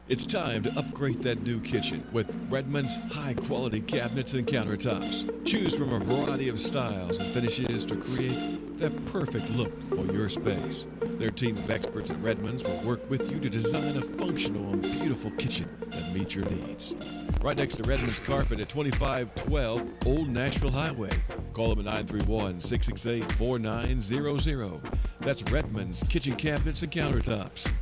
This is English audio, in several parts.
It's time to upgrade that new kitchen with Redmond's high-quality cabinets and countertops. Choose from a variety of styles and finishes to create the perfect look for your space. Their team of experts at Redmond's will work with you to design a functional and beautiful kitchen that meets your needs. Right next to Redmond's Carpet at 2512 Old Nashville Highway. Call them at 931-668-4900. That's Redmond's Kitchen Cabinets and Countertops.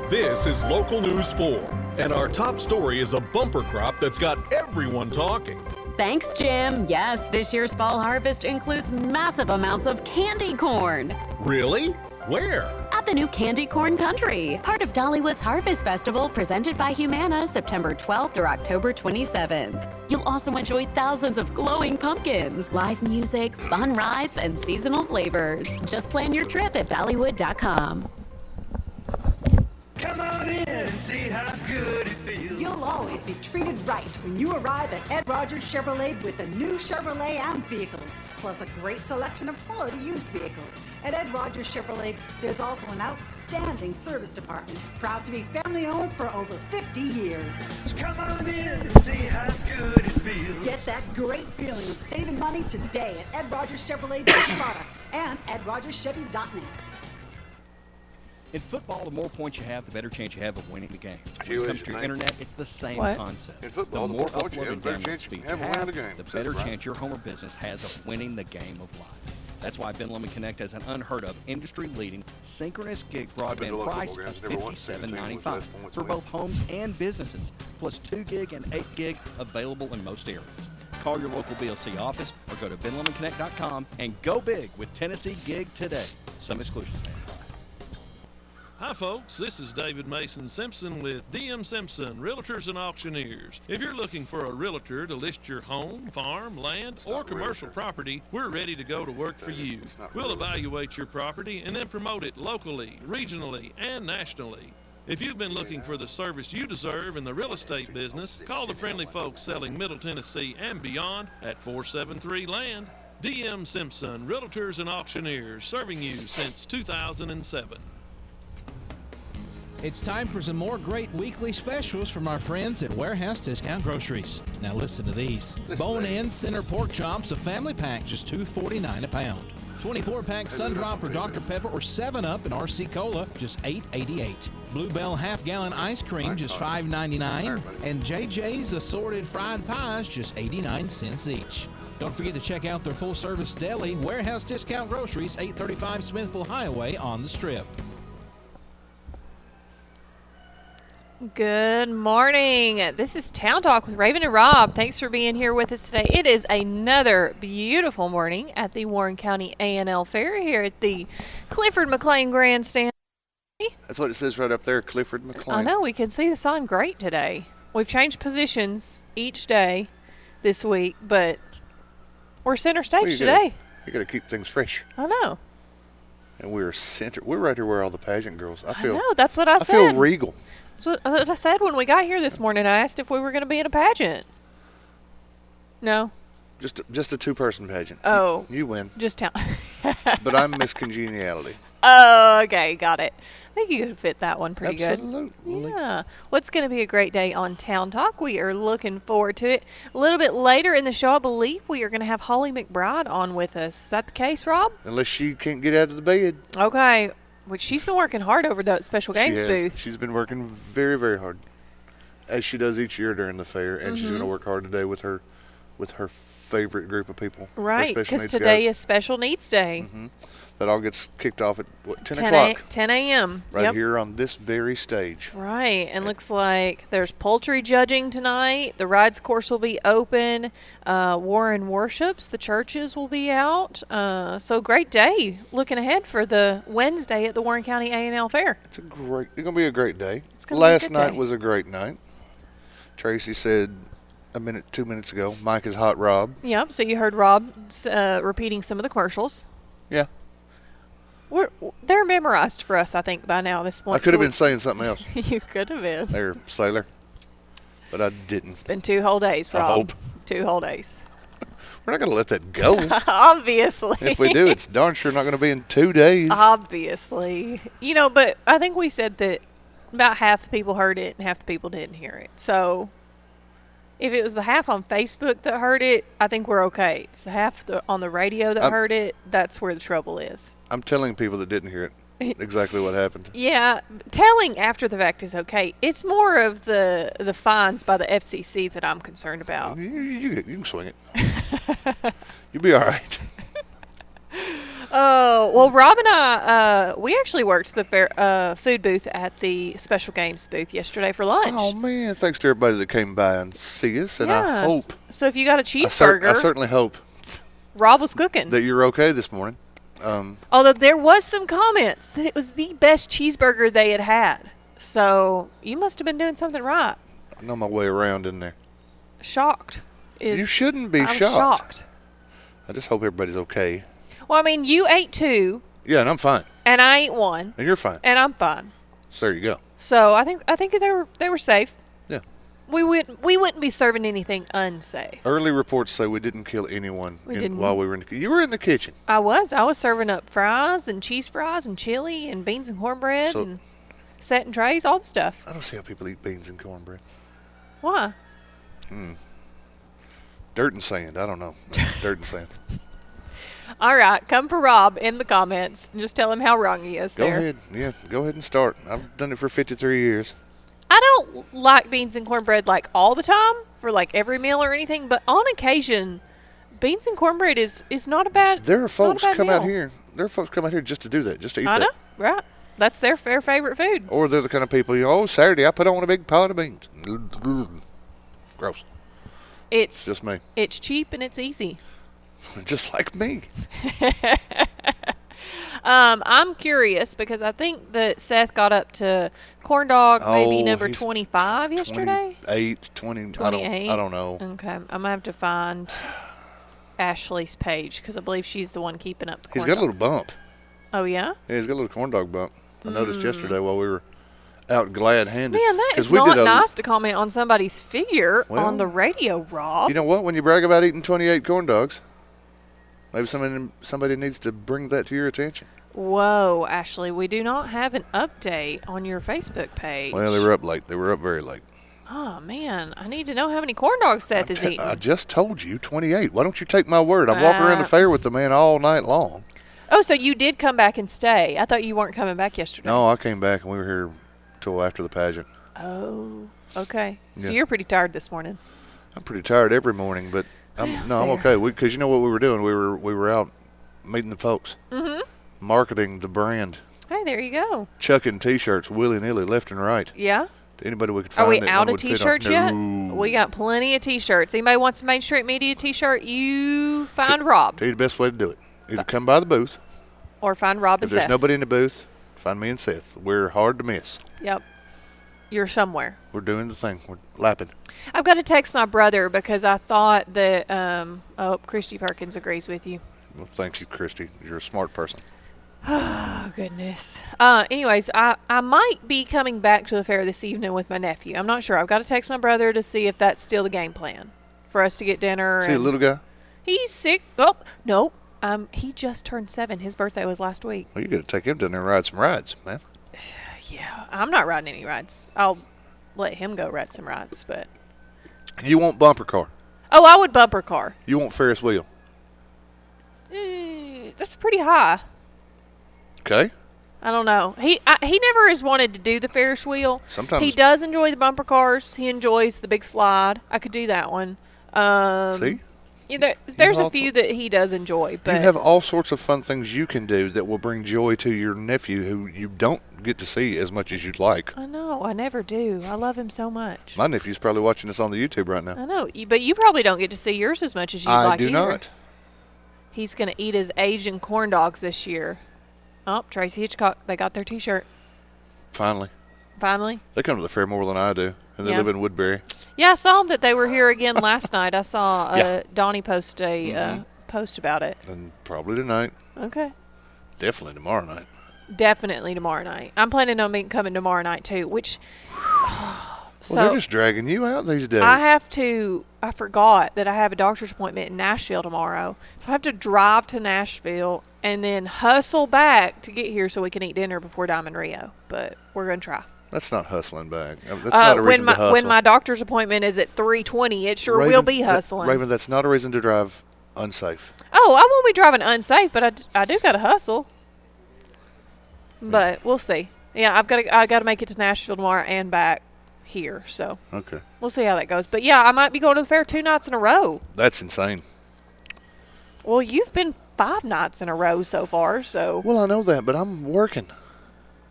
This is Local News 4, and our top story is a bumper crop that's got everyone talking. Thanks, Jim. Yes, this year's fall harvest includes massive amounts of candy corn. Really? Where? At the new Candy Corn Country, part of Dollywood's Harvest Festival presented by Humana September 12th through October 27th. You'll also enjoy thousands of glowing pumpkins, live music, fun rides, and seasonal flavors. Just plan your trip at Dollywood.com. Come on in and see how good it feels. You'll always be treated right when you arrive at Ed Rogers Chevrolet with the new Chevrolet AMP vehicles, plus a great selection of quality used vehicles. At Ed Rogers Chevrolet, there's also an outstanding service department, proud to be family-owned for over 50 years. Come on in and see how good it feels. Get that great feeling of saving money today at Ed Rogers Chevrolet Sparta and EdRogersChevy.net. In football, the more points you have, the better chance you have of winning the game. When it Jewish comes to your thing. internet, it's the same concept. In football, the more points you have, uploaded the better download chance you speeds have of winning the game. the Says better Brian. chance your home or business has of winning the game of life. That's why Ben Lomond Connect has an unheard of, industry-leading synchronous gig Been to a broadband lot of price football of games, never won 17 with $57.95 less points for win. both homes and businesses, plus 2 gig and 8 gig available in most areas. Call your local BLC office or go to benlomanconnect.com and go big with Tennessee Gig today. Some exclusions may apply. Hi folks, this is David Mason Simpson with DM Simpson, Realtors and Auctioneers. If you're looking for a realtor to list your home, farm, land, or commercial property, we're ready to go to work for you. We'll evaluate your property and then promote it locally, regionally, and nationally. If you've been looking for the service you deserve in the real estate business, call the friendly folks selling Middle Tennessee and beyond at 473 Land. DM Simpson, Realtors and Auctioneers, serving you since 2007. It's time for some more great weekly specials from our friends at Warehouse Discount Groceries. Now listen to these. Bone-in center pork chops, a family pack, just $2.49 a pound. 24-pack Sun-Drop or Dr. Pepper or 7-Up and RC Cola, just $8.88. Bluebell half-gallon ice cream, just $5.99. And JJ's assorted fried pies, just 89 cents each. Don't forget to check out their full-service deli, Warehouse Discount Groceries, 835 Smithville Highway on the Strip. Good morning. This is Town Talk with Raven and Rob. Thanks for being here with us today. It is another beautiful morning at the Warren County A&L Fair here at the Clifford McLean Grandstand. That's what it says right up there, Clifford McLean. I know, we can see the sign great today. We've changed positions each day this week, but we're center stage today. You got to keep things fresh. I know. And we're right here where all the pageant girls. I know, that's what I said. I feel regal. That's what I said when we got here this morning. I asked if we were going to be in a pageant. No. Just a 2-person pageant. Oh. You win. Just Town. But I'm Miss Congeniality. Oh, okay, got it. I think you could fit that one pretty good. Absolutely. Yeah. Well, it's going to be a great day on Town Talk. We are looking forward to it. A little bit later in the show, I believe we are going to have Holly McBride on with us. Is that the case, Rob? Unless she can't get out of the bed. Okay. Which she's been working hard over the special games booth. She's been working very, very hard, as she does each year during the fair, and she's going to work hard today with her favorite group of people. Right, because today is Special Needs Day. That all gets kicked off at 10 o'clock. 10 a.m. Right here on this very stage. Right, and looks like there's poultry judging tonight. The rides course will be open. Warren worships. The churches will be out. So great day. Looking ahead for the Wednesday at the Warren County A&L Fair. It's going to be a great day. It's gonna Last be a good night day. was a great night. Tracy said 2 minutes ago, Mike is hot Rob. Yep, so you heard Rob repeating some of the commercials. Yeah. They're memorized for us, I think, by now this point. I could have been saying something else. You could have been. There, sailor. But I didn't. It's been 2 whole days, Rob. I hope. 2 whole days. We're not going to let that go. Obviously. If we do, it's darn sure not going to be in 2 days. Obviously. You know, but I think we said that about half the people heard it and half the people didn't hear it. So if it was the half on Facebook that heard it, I think we're okay. If it's the half on the radio that heard it, that's where the trouble is. I'm telling people that didn't hear it exactly what happened. Yeah, telling after the fact is okay. It's more of the fines by the FCC that I'm concerned about. You can swing it. You'll be all right. Oh, well, Rob and I, we actually worked the fair, food booth at the special games booth yesterday for lunch. Oh, man. Thanks to everybody that came by and see us. And I hope. So if you got a cheeseburger. I certainly hope. Rob was cooking. That you're okay this morning. Although there was some comments that it was the best cheeseburger they had. So you must have been doing something right. I know my way around in there. Shocked. You shouldn't be shocked. I just hope everybody's okay. Well, I mean, you ate 2. Yeah, and I'm fine. And I ate 1. And you're fine. And I'm fine. So there you go. So I think they were safe. Yeah. We wouldn't be serving anything unsafe. Early reports say we didn't kill anyone while we were in the kitchen. You were in the kitchen. I was serving up fries and cheese fries and chili and beans and cornbread and setting trays, all the stuff. I don't see how people eat beans and cornbread. Why? Dirt and sand. I don't know. Dirt and sand. All right, come for Rob in the comments and just tell him how wrong he is Go ahead. Yeah, go ahead and start. I've done it for 53 years. I don't like beans and cornbread like all the time for like every meal or anything, but on occasion, beans and cornbread is not a bad. There are folks come meal. out here. There are folks come out here just to do that, just to eat that. I know, right? That's their favorite food. Or they're the kind of people, Saturday I put on a big pot of beans. Gross. It's just me. It's cheap and it's easy. Just like me. I'm curious because I think that Seth got up to corn dog maybe number 25 yesterday. 28. I don't know. Okay, I'm gonna have to find Ashley's page because I believe she's the one keeping up the corn He's got dog. a little bump. Oh yeah? Yeah, he's got a little corn dog bump. I noticed yesterday while we were out glad-handed. Man, that is not nice to comment on somebody's figure on the radio, Rob. You know what? When you brag about eating 28 corn dogs, maybe somebody needs to bring that to your attention. Whoa, Ashley, we do not have an update on your Facebook page. Well, they were up late. They were up very late. Oh, man. I need to know how many corn dogs Seth is eating. I just told you, 28. Why don't you take my word? I'm walking around the fair with the man all night long. Oh, so you did come back and stay. I thought you weren't coming back yesterday. No, I came back and we were here till after the pageant. Oh, okay. Yeah. So you're pretty tired this morning. I'm pretty tired every morning, but I'm okay. Because you know what we were doing? We were out meeting the folks. Mm-hmm. Marketing the brand. Hey, there you go. Chucking T-shirts willy-nilly, left and right. Yeah. Anybody we could find. Are we that out one of would fit T-shirts on. yet? No. We got plenty of T-shirts. Anybody wants a Main Street Media T-shirt, you find Rob. Tell you the best way to do it. Either come by the booth. Or find Rob and If there's Seth. nobody in the booth, find me and Seth. We're hard to miss. Yep. You're somewhere. We're doing the thing. We're lapping. I've got to text my brother because I thought that, Christy Perkins agrees with you. Well, thank you, Christy. You're a smart person. Oh, goodness. Anyways, I might be coming back to the fair this evening with my nephew. I'm not sure. I've got to text my brother to see if that's still the game plan for us to get dinner. See a little guy? He's sick. Oh, no. He just turned 7. His birthday was last week. Well, you got to take him down there and ride some rides, man. Yeah, I'm not riding any rides. I'll let him go ride some rides, but. You want bumper car? Oh, I would bumper car. You want Ferris wheel? That's pretty high. Okay. I don't know. He never has wanted to do the Ferris wheel. Sometimes he does enjoy the bumper cars. He enjoys the big slide. I could do that one. See? Yeah, there's a few that he does enjoy, but you have all sorts of fun things you can do that will bring joy to your nephew who you don't get to see as much as you'd like. I know. I never do. I love him so much. My nephew's probably watching this on the YouTube right now. I know, but you probably don't get to see yours as much as you'd like I do either. not. He's going to eat his Asian corn dogs this year. Oh, Tracy Hitchcock, they got their T-shirt. Finally. They come to the fair more than I do, and they live in Woodbury. Yeah, I saw that they were here again last night. I saw Donnie post a post about it. And probably tonight. Okay. Definitely tomorrow night. Definitely tomorrow night. I'm planning on coming tomorrow night too, which So Well, they're just dragging you out these days. I forgot that I have a doctor's appointment in Nashville tomorrow. So I have to drive to Nashville and then hustle back to get here so we can eat dinner before Diamond Rio. But we're going to try. That's not hustling back. That's not a reason to hustle. When my doctor's appointment is at 3:20, it sure will be hustling. Raven, that's not a reason to drive unsafe. Oh, I won't be driving unsafe, but I do got to hustle. But we'll see. Yeah, I got to make it to Nashville tomorrow and back here. So Okay. we'll see how that goes. But yeah, I might be going to the fair 2 nights in a row. That's insane. Well, you've been 5 nights in a row so far, so. Well, I know that, but I'm working.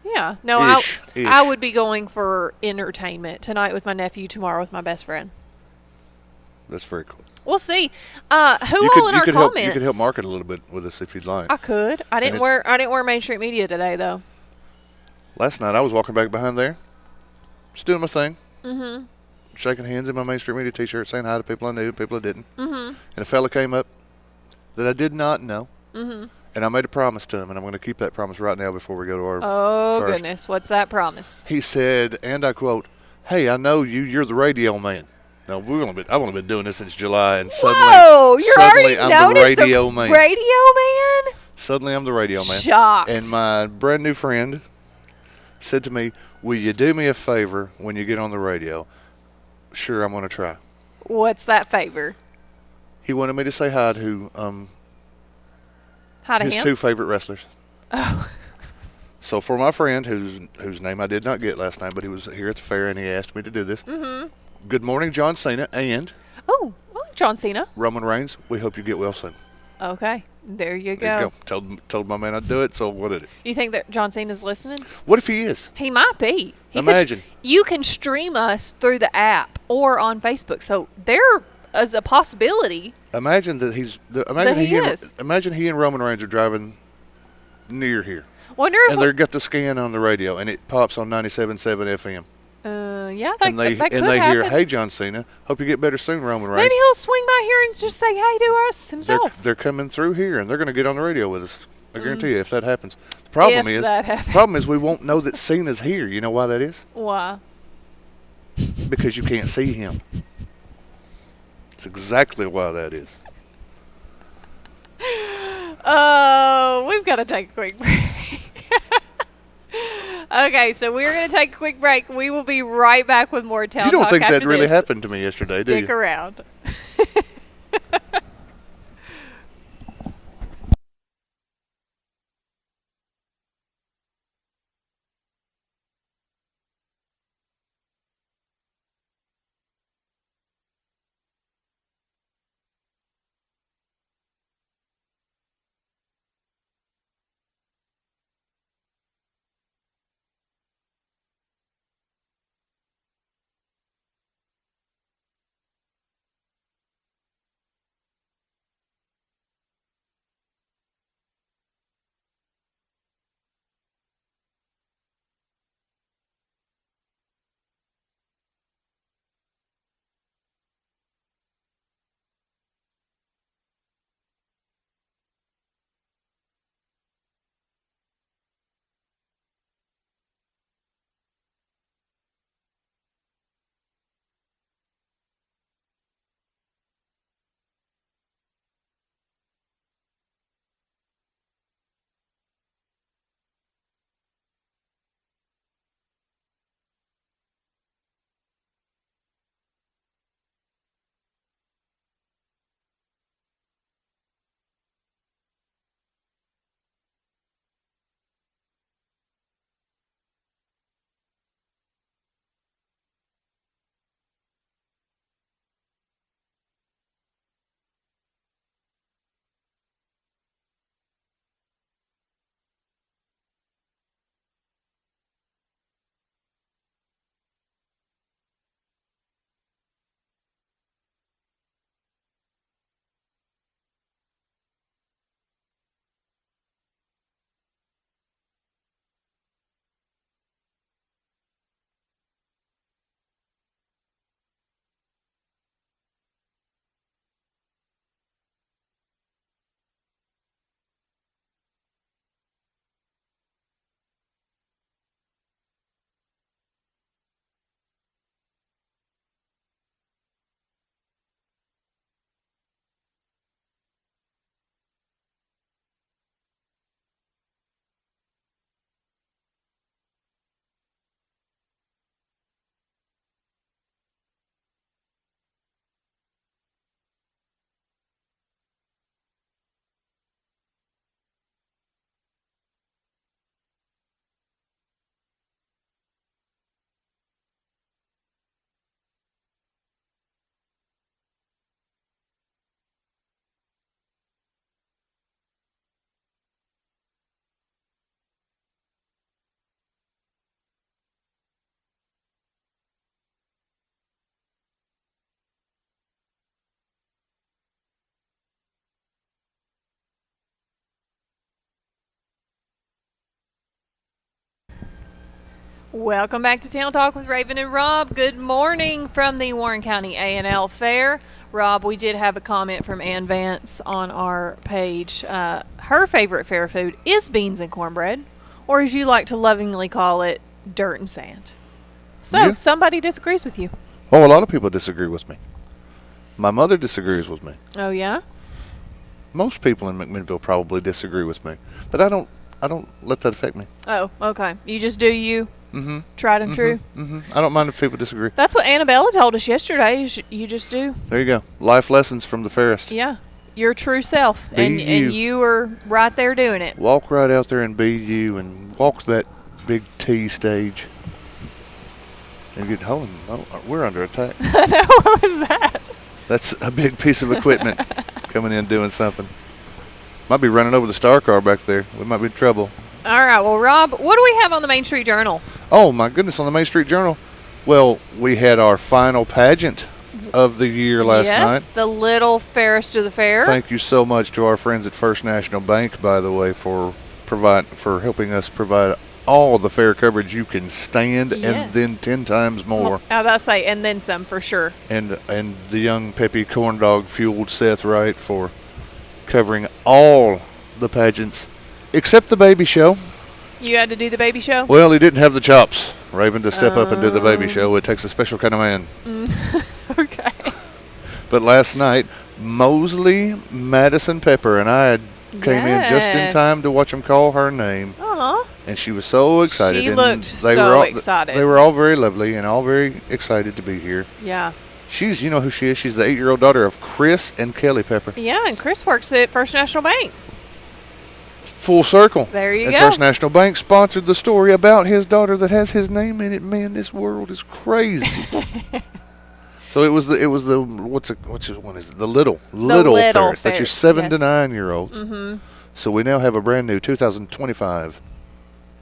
Yeah. No, Ish. I would be going for entertainment tonight with my nephew, tomorrow with my best friend. That's very cool. We'll see. Who all in our comments? You could help market a little bit with us if you'd like. I could. I didn't wear Mainstream Media today though. Last night I was walking back behind there, just doing my thing. Mm-hmm. Shaking hands in my Main Street Media T-shirt, saying hi to people I knew, people I didn't. Mm-hmm. And a fella came up that I did not know. Mm-hmm. And I made a promise to him, and I'm going to keep that promise right now before we go to our first. Goodness, what's that promise? He said, and I quote, "Hey, I know you. You're the radio man." Now I've only been doing this since July, and suddenly I'm the radio man. Radio man? Suddenly I'm the radio man. Shocked. And my brand new friend said to me, "Will you do me a favor when you get on the radio?" Sure, I'm going to try. What's that favor? He wanted me to say hi to hi to his him? 2 favorite wrestlers. Oh. So for my friend, whose name I did not get last night, but he was here at the fair and he asked me to do this. Mm-hmm. Good morning, John Cena, and I like John Cena. Roman Reigns. We hope you get well soon. Okay, there you go. There you go. Told my man I'd do it. So what did it? You think that John Cena's listening? What if he is? He might be. Imagine. You can stream us through the app or on Facebook, so there is a possibility. Imagine that imagine he and Roman Reigns are driving near here. Wonder if and they've got the scan on the radio, and it pops on 97.7 FM. Yeah, that and they could and they happen. hear, "Hey, John Cena, hope you get better soon, Roman Reigns." Maybe he'll swing by here and just say hey to us himself. They're coming through here, and they're going to get on the radio with us. I guarantee you, if that happens. The problem is we won't know that Cena's here. You know why that is? Why? Because you can't see him. That's exactly why that is. Oh, we've got to take a quick break. Okay, so we're going to take a quick break. We will be right back with more Town Talk. You don't think after that really this. happened to me yesterday, do you? Stick around. Welcome back to Town Talk with Raven and Rob. Good morning from the Warren County A&L Fair. Rob, we did have a comment from Ann Vance on our page. Her favorite fair food is beans and cornbread, or as you like to lovingly call it, dirt and sand. So, Yeah. somebody disagrees with you. Oh, a lot of people disagree with me. My mother disagrees with me. Oh, yeah? Most people in McMinnville probably disagree with me, but I don't let that affect me. Oh, okay. You just do you. Mm-hmm. Tried and true. Mm-hmm. I don't mind if people disagree. That's what Annabella told us yesterday. You just do. There you go. Life lessons from the fairest. Yeah. Your true self. Be And you. you were right there doing it. Walk right out there and be you, and walk that big T stage. And get hold on. Oh, we're under attack. What was that? That's a big piece of equipment coming in doing something. Might be running over the star car back there. We might be in trouble. All right. Well, Rob, what do we have on the Main Street Journal? Oh, my goodness, on the Main Street Journal. Well, we had our final pageant of the year last Yes, night. the little fairest of the fair. Thank you so much to our friends at First National Bank, by the way, for helping us provide all the fair coverage you can stand, Yes. and then 10 times more. I was about to say, and then some for sure. And the young peppy corn dog fueled Seth Wright for covering all the pageants except the baby show. You had to do the baby show? Well, he didn't have the chops, Raven, to step up and do the baby show. It takes a special kind of man. Okay. But last night, Mosley Madison Pepper and I came in just in Yes. time to watch him call her name. Aw. And she was so excited. She and looked so excited. They were all very lovely and all very excited to be here. Yeah. You know who she is. She's the 8-year-old daughter of Chris and Kelly Pepper. Yeah, and Chris works at First National Bank. Full circle. There you and go. First National Bank sponsored the story about his daughter that has his name in it. Man, this world is crazy. So it was the which one is it? The little Ferris. That's your 7 to 9 year olds. Mm-hmm. So we now have a brand new 2025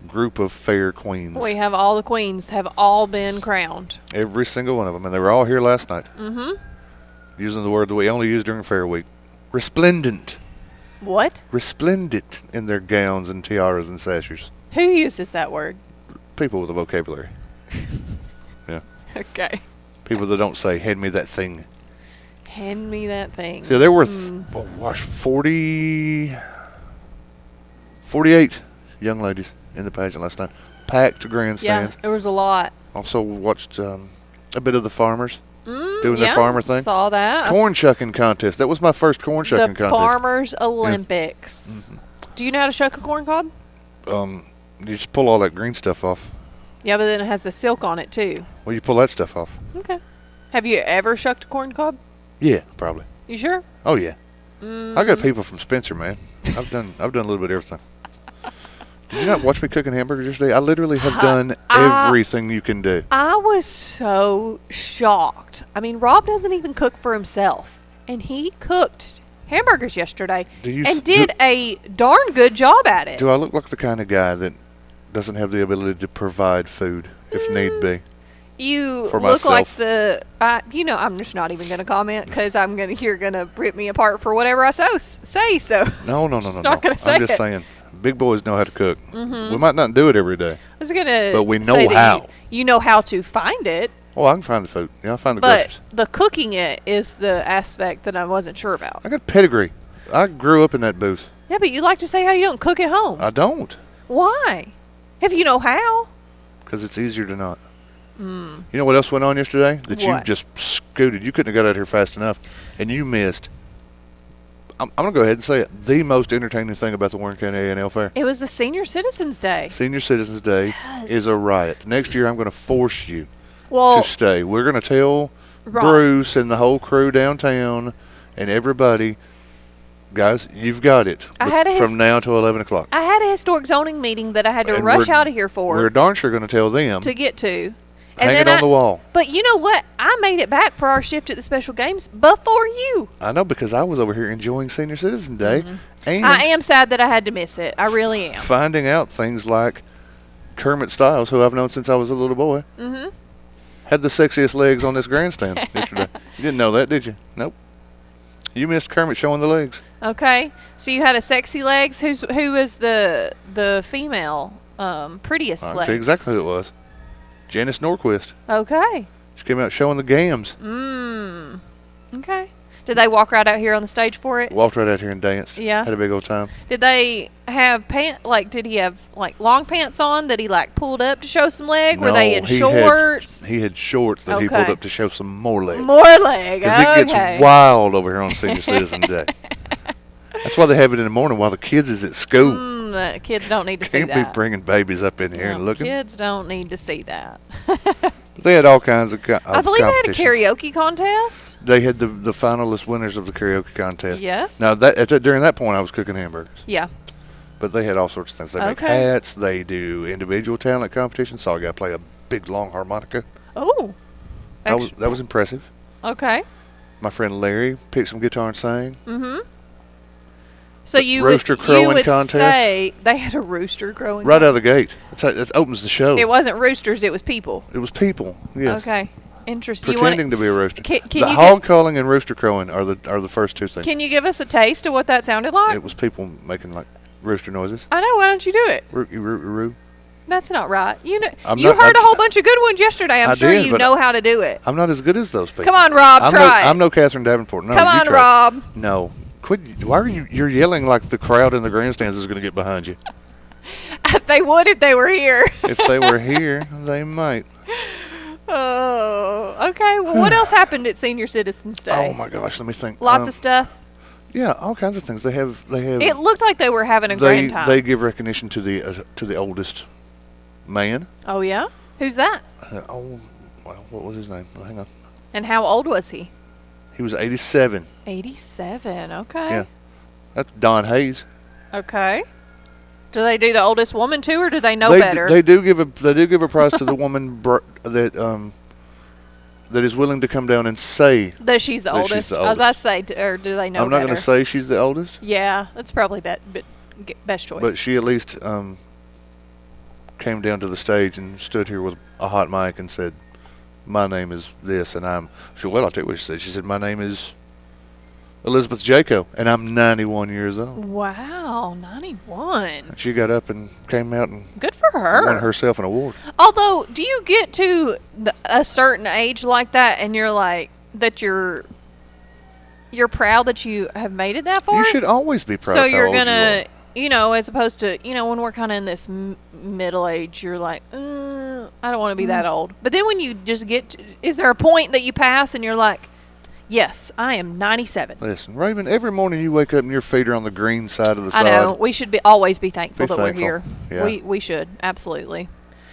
group of fair queens. We have all the queens have all been crowned. Every single one of them, and they were all here last night. Mm-hmm. Using the word that we only use during Fair Week. Resplendent. What? Resplendent in their gowns and tiaras and sashes. Who uses that word? People with a vocabulary. Yeah. Okay. People that don't say, hand me that thing. Hand me that thing. See, there were 48 young ladies in the pageant last night. Packed grandstands. Yeah, there was a lot. Also watched a bit of the farmers doing Yeah, their farmer thing. saw that. Corn shucking contest. That was my first corn shucking The contest. Farmers Olympics. Mm-hmm. Do you know how to shuck a corn cob? You just pull all that green stuff off. Yeah, but then it has the silk on it too. Well, you pull that stuff off. Okay. Have you ever shucked a corn cob? Yeah, probably. You sure? Oh yeah. I got people from Spencer, man. I've done a little bit of everything. Did you not watch me cooking hamburgers yesterday? I literally have done everything you can do. I was so shocked. I mean, Rob doesn't even cook for himself, and he cooked hamburgers yesterday and did a darn good job at it. Do I look like the kind of guy that doesn't have the ability to provide food if need be? You For look like myself. I'm just not even going to comment because you're going to rip me apart for whatever I say. So No. Just not gonna say I'm just it. saying, big boys know how to cook. Mhm. We might not do it every day. I was going to But we know how. You know how to find it, Oh, I can find the food. Yeah, I'll find the but groceries. the cooking it is the aspect that I wasn't sure about. I got pedigree. I grew up in that booth. Yeah, but you like to say how you don't cook at home. I don't, Why? If you know how. because it's easier to not. You know what else went on yesterday? That you What? just scooted. You couldn't have got out here fast enough, and you missed. I'm going to go ahead and say it. The most entertaining thing about the Warren County A&L Fair. It was the Senior Citizens Day. Senior Citizens Day Yes. is a riot. Next year, I'm going to force you Well, to stay. We're going to tell Rob. Bruce and the whole crew downtown and everybody, guys, you've got it. I had a from now till 11 o'clock. I had a historic zoning meeting that I had to And rush we're- out of here for We're darn sure going to tell them. to get to. Hang it on the wall. But you know what? I made it back for our shift at the special games before you. I know, because I was over here enjoying Senior Citizen Day and Mm-hmm. I am sad that I had to miss it. I really am. finding out things like Kermit Styles, who I've known since I was a little boy, Mm-hmm. had the sexiest legs on this grandstand yesterday. You didn't know that, did you? Nope. You missed Kermit showing the legs. Okay. So you had a sexy legs. Who was the female prettiest I'll legs? tell you exactly who it was. Janice Norquist. Okay. She came out showing the gams. Okay. Did they walk right out here on the stage for it? Walked right out here and danced. Yeah. Had a big old time. Did they have did he have like long pants on that he like pulled up to show some leg? Were they in shorts? He had shorts that he pulled up to show some more leg. More leg. Because it gets wild over here on Senior Citizen Day. That's why they have it in the morning while the kids is at school. Kids don't need to see that. Can't be bringing babies up in here and looking. Kids don't need to see that. They had all kinds of I believe they had a karaoke contest. They had the finalist winners of the karaoke contest. Yes. Now, during that point, I was cooking hamburgers. Yeah. But they had all sorts of things. They make hats. They do individual talent competitions. Saw a guy play a big, long harmonica. Oh. That was impressive. Okay. My friend Larry picked some guitar and sang. Mm-hmm. So you rooster crowing contest. Say they had a rooster crowing right out of the gate. That opens the show. It wasn't roosters; it was people. It was people. Yes. Okay. Interesting. Pretending to be a rooster. Can the hog calling and rooster crowing are the first two things. Can you give us a taste of what that sounded like? It was people making like rooster noises. I know. Why don't you do it? Roo. That's not right. You heard a whole bunch of good ones yesterday. I'm sure you know how to do it. I'm not as good as those people. Come on, Rob. Try. I'm no Catherine Davenport. No, come on, Rob. No. Quit. Why are you're yelling like the crowd in the grandstands is going to get behind you? They would if they were here. If they were here, they might. Oh, okay. Well, what else happened at Senior Citizens Day? Oh my gosh, let me think. Lots of stuff. Yeah, all kinds of things. They have. It looked like they were having a grand time. They give recognition to the oldest man. Oh yeah, who's that? What was his name? Hang on. And how old was he? He was 87. 87. Okay. Yeah, that's Don Hayes. Okay. Do they do the oldest woman too, or do they know better? They do give a prize to the woman that is willing to come down and say that she's the oldest. She's the oldest. I was about to say, or do they know? I'm not going to say she's the oldest. Yeah, that's probably best choice. But she at least came down to the stage and stood here with a hot mic and said, "My name is this, and I'm." Well, I'll tell you what she said. She said, "My name is Elizabeth Jaco, and I'm 91 years old." Wow, 91. She got up and came out and good for her. Won herself an award. Although, do you get to a certain age like that, and you're like that you're proud that you have made it that far? You should always be proud. So you're gonna, as opposed to, when we're kind of in this middle age, you're like, I don't want to be that old. But then when you just is there a point that you pass and you're like, yes, I am 97. Listen, Raven, every morning you wake up and your feet are on the green side of the sod. I know. We should always be thankful that we're here. Yeah. We should, absolutely.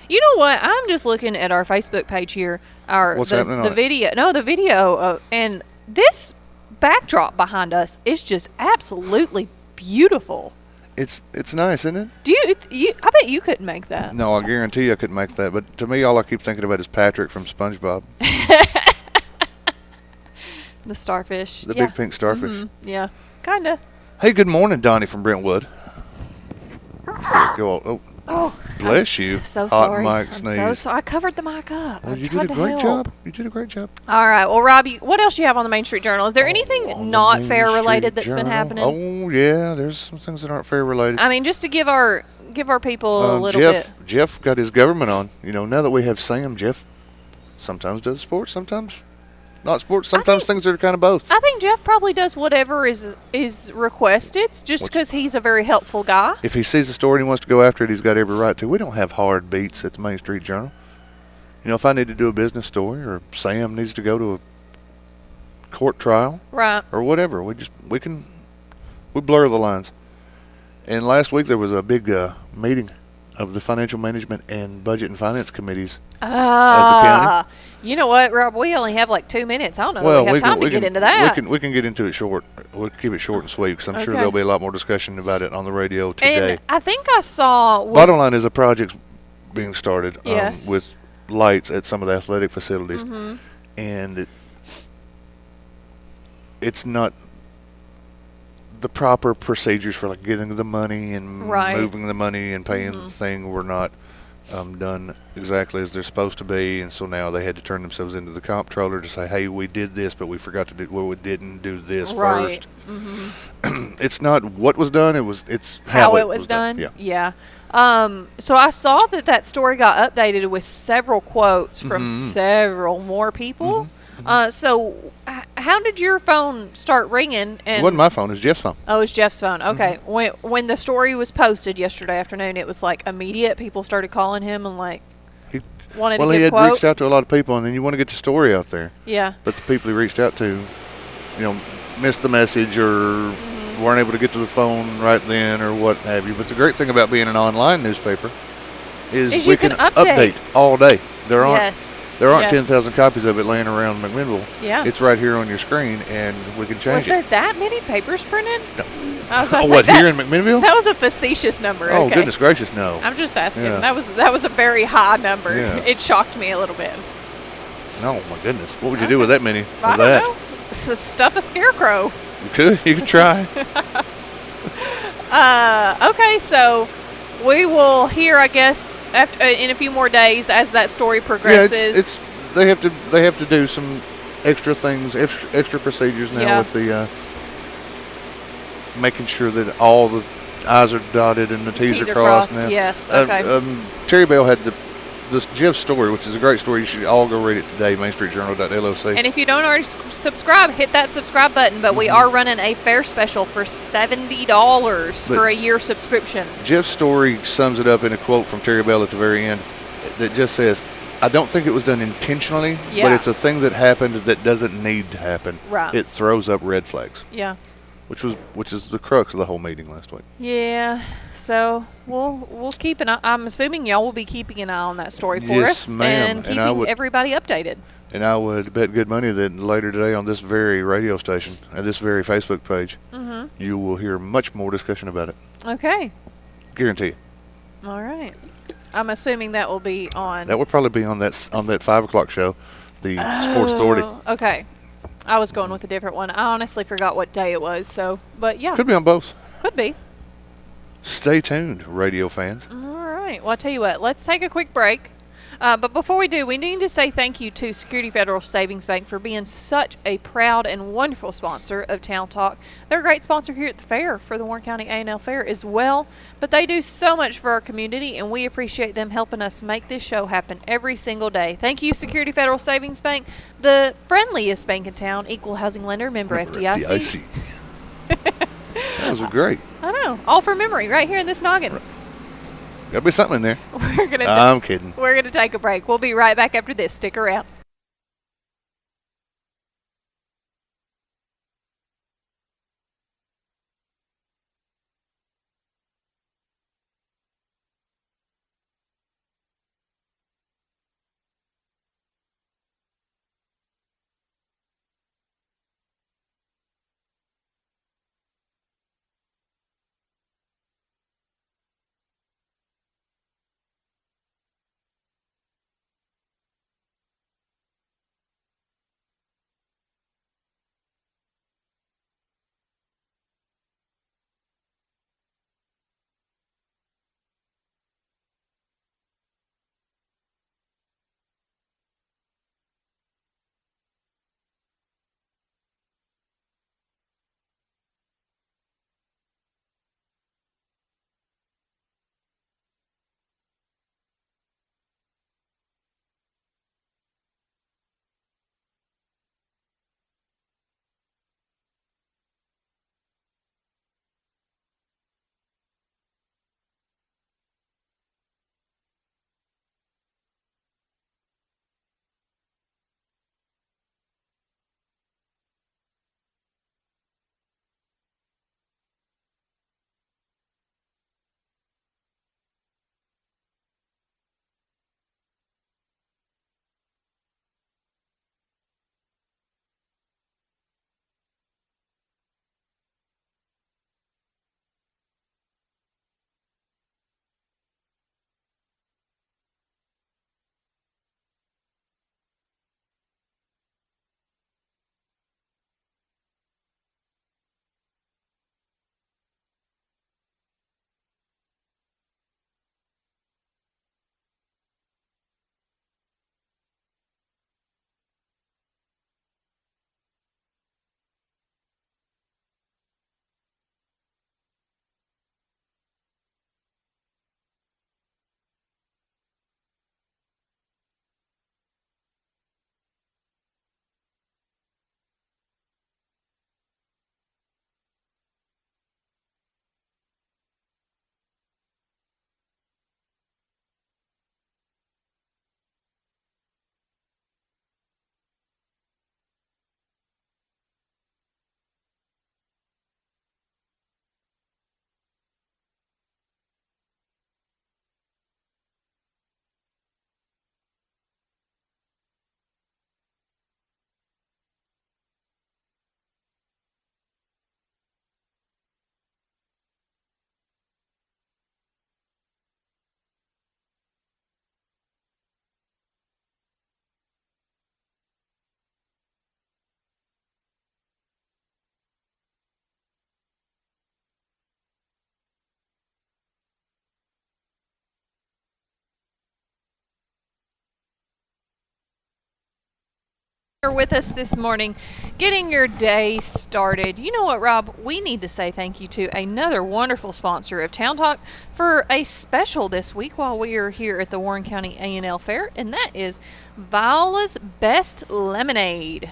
You know what? I'm just looking at our Facebook page here. What's happening on the video. No, the video. And this backdrop behind us is just absolutely beautiful. It's nice, isn't it? Do you? I bet you couldn't make that. No, I guarantee you I couldn't make that. But to me, all I keep thinking about is Patrick from SpongeBob. The starfish. The big pink starfish. Mm-hmm. Yeah, kind of. Hey, good morning, Donnie from Brentwood. Oh, bless you. So hot sorry. Mic sneeze. I'm so sorry. I covered the mic up. Well, you did a great job. You did a great job. All right. Well, Rob, what else do you have on the Main Street Journal? Is there anything not fair related that's been happening? Oh, yeah. There's some things that aren't fair related. I mean, just to give our people a little bit. Jeff got his government on. Now that we have Sam, Jeff sometimes does sports, sometimes not sports. Sometimes things are kind of both. I think Jeff probably does whatever is requested, just because he's a very helpful guy. If he sees a story and he wants to go after it, he's got every right to. We don't have hard beats at the Main Street Journal. If I need to do a business story, or Sam needs to go to a court trial, right, or whatever, we blur the lines. And last week there was a big meeting of the Financial Management and Budget and Finance Committees of the county. You know what, Rob? We only have like 2 minutes. I don't know that we have time to get into that. We can get into it short. We'll keep it short and sweet, because I'm sure there'll be a lot more discussion about it on the radio today. And I think I saw. Bottom line is a project being started yes. with lights at some of the athletic facilities, mm-hmm. and it's not the proper procedures for like getting the money and right. moving the money and paying mm-hmm. the thing were not done exactly as they're supposed to be, and so now they had to turn themselves into the comptroller to say, "Hey, we did this, but we forgot to do. Well, we didn't do this Right. first." It's not what was done; it's How it was done. Yeah. So I saw that story got updated with several quotes from several more people. How did your phone start ringing? And It wasn't my phone; it was Jeff's phone. Oh, it's Jeff's phone. Okay. When the story was posted yesterday afternoon, it was like immediate. People started calling him and like wanted to He give had quote. reached out to a lot of people, and then you want to get the story out there. Yeah. But the people he reached out to, missed the message or weren't able to get to the phone right then or what have you. But the great thing about being an online newspaper is you we can can update. all day. There aren't Yes. 10,000 copies of it laying around McMinnville. Yeah. It's right here on your screen, and we can Was change there it. that many papers printed? No. I was about to Oh, say what, that, here in McMinnville? That was a facetious number. Oh, okay. goodness gracious, no. I'm just asking. Yeah. That was a very high number. Yeah. It shocked me a little bit. No, my goodness. What would you do with that many of I that? don't know. Stuff a scarecrow. You could try. Okay, so we will hear, I guess, after in a few more days as that story progresses. It's they have to do some extra things, extra procedures now Yeah. with the making sure that all the I's are dotted and the T's are crossed. Now. Yes. Okay. Terry Bell had this Jeff's story, which is a great story. You should all go read it today. MainStreetJournal.loc. And if you don't already subscribe, hit that subscribe button. But we are running a fair special for $70 for a year subscription. Jeff's story sums it up in a quote from Terry Bell at the very end that just says, "I don't think it was done intentionally, Yeah. but it's a thing that happened that doesn't need to happen. Right. It throws up red flags." Yeah. Which is the crux of the whole meeting last week. Yeah. So we'll keep an eye. I'm assuming y'all will be keeping an eye on that story for Yes, us ma'am. and And I keeping would- everybody updated. And I would bet good money that later today on this very radio station and this very Facebook page, you will hear much more discussion about it. Okay. Guarantee you. All right. I'm assuming that will be on. That would probably be on that 5 o'clock show, the Sports Authority. Okay. I was going with a different one. I honestly forgot what day it was. So, but yeah, Could be on both. could be. Stay tuned, radio fans. All right. Well, I'll tell you what. Let's take a quick break. But before we do, we need to say thank you to Security Federal Savings Bank for being such a proud and wonderful sponsor of Town Talk. They're a great sponsor here at the fair for the Warren County A&L Fair as well. But they do so much for our community, and we appreciate them helping us make this show happen every single day. Thank you, Security Federal Savings Bank, the friendliest bank in town, equal housing lender, member FDIC. That was great. I know. All from memory, right here in this noggin. Got to be something in there. I'm kidding. We're gonna take a break. We'll be right back after this. Stick around. You're with us this morning, getting your day started. You know what, Rob? We need to say thank you to another wonderful sponsor of Town Talk for a special this week while we are here at the Warren County A&L Fair, and that is Viola's Best Lemonade.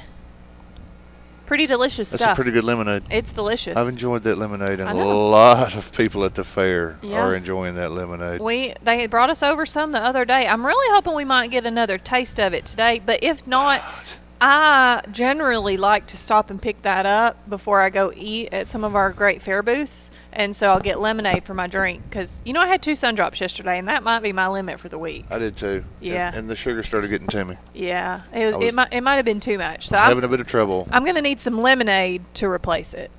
Pretty delicious stuff. That's a pretty good lemonade. It's delicious. I've enjoyed that lemonade, and a lot of people at the fair Yeah. are enjoying that lemonade. They brought us over some the other day. I'm really hoping we might get another taste of it today, but if not, I generally like to stop and pick that up before I go eat at some of our great fair booths, and so I'll get lemonade for my drink because, I had 2 sundrops yesterday, and that might be my limit for the week. I did too. Yeah. And the sugar started getting to me. Yeah, it might have been too much. So I was having a bit of trouble. I'm going to need some lemonade to replace it.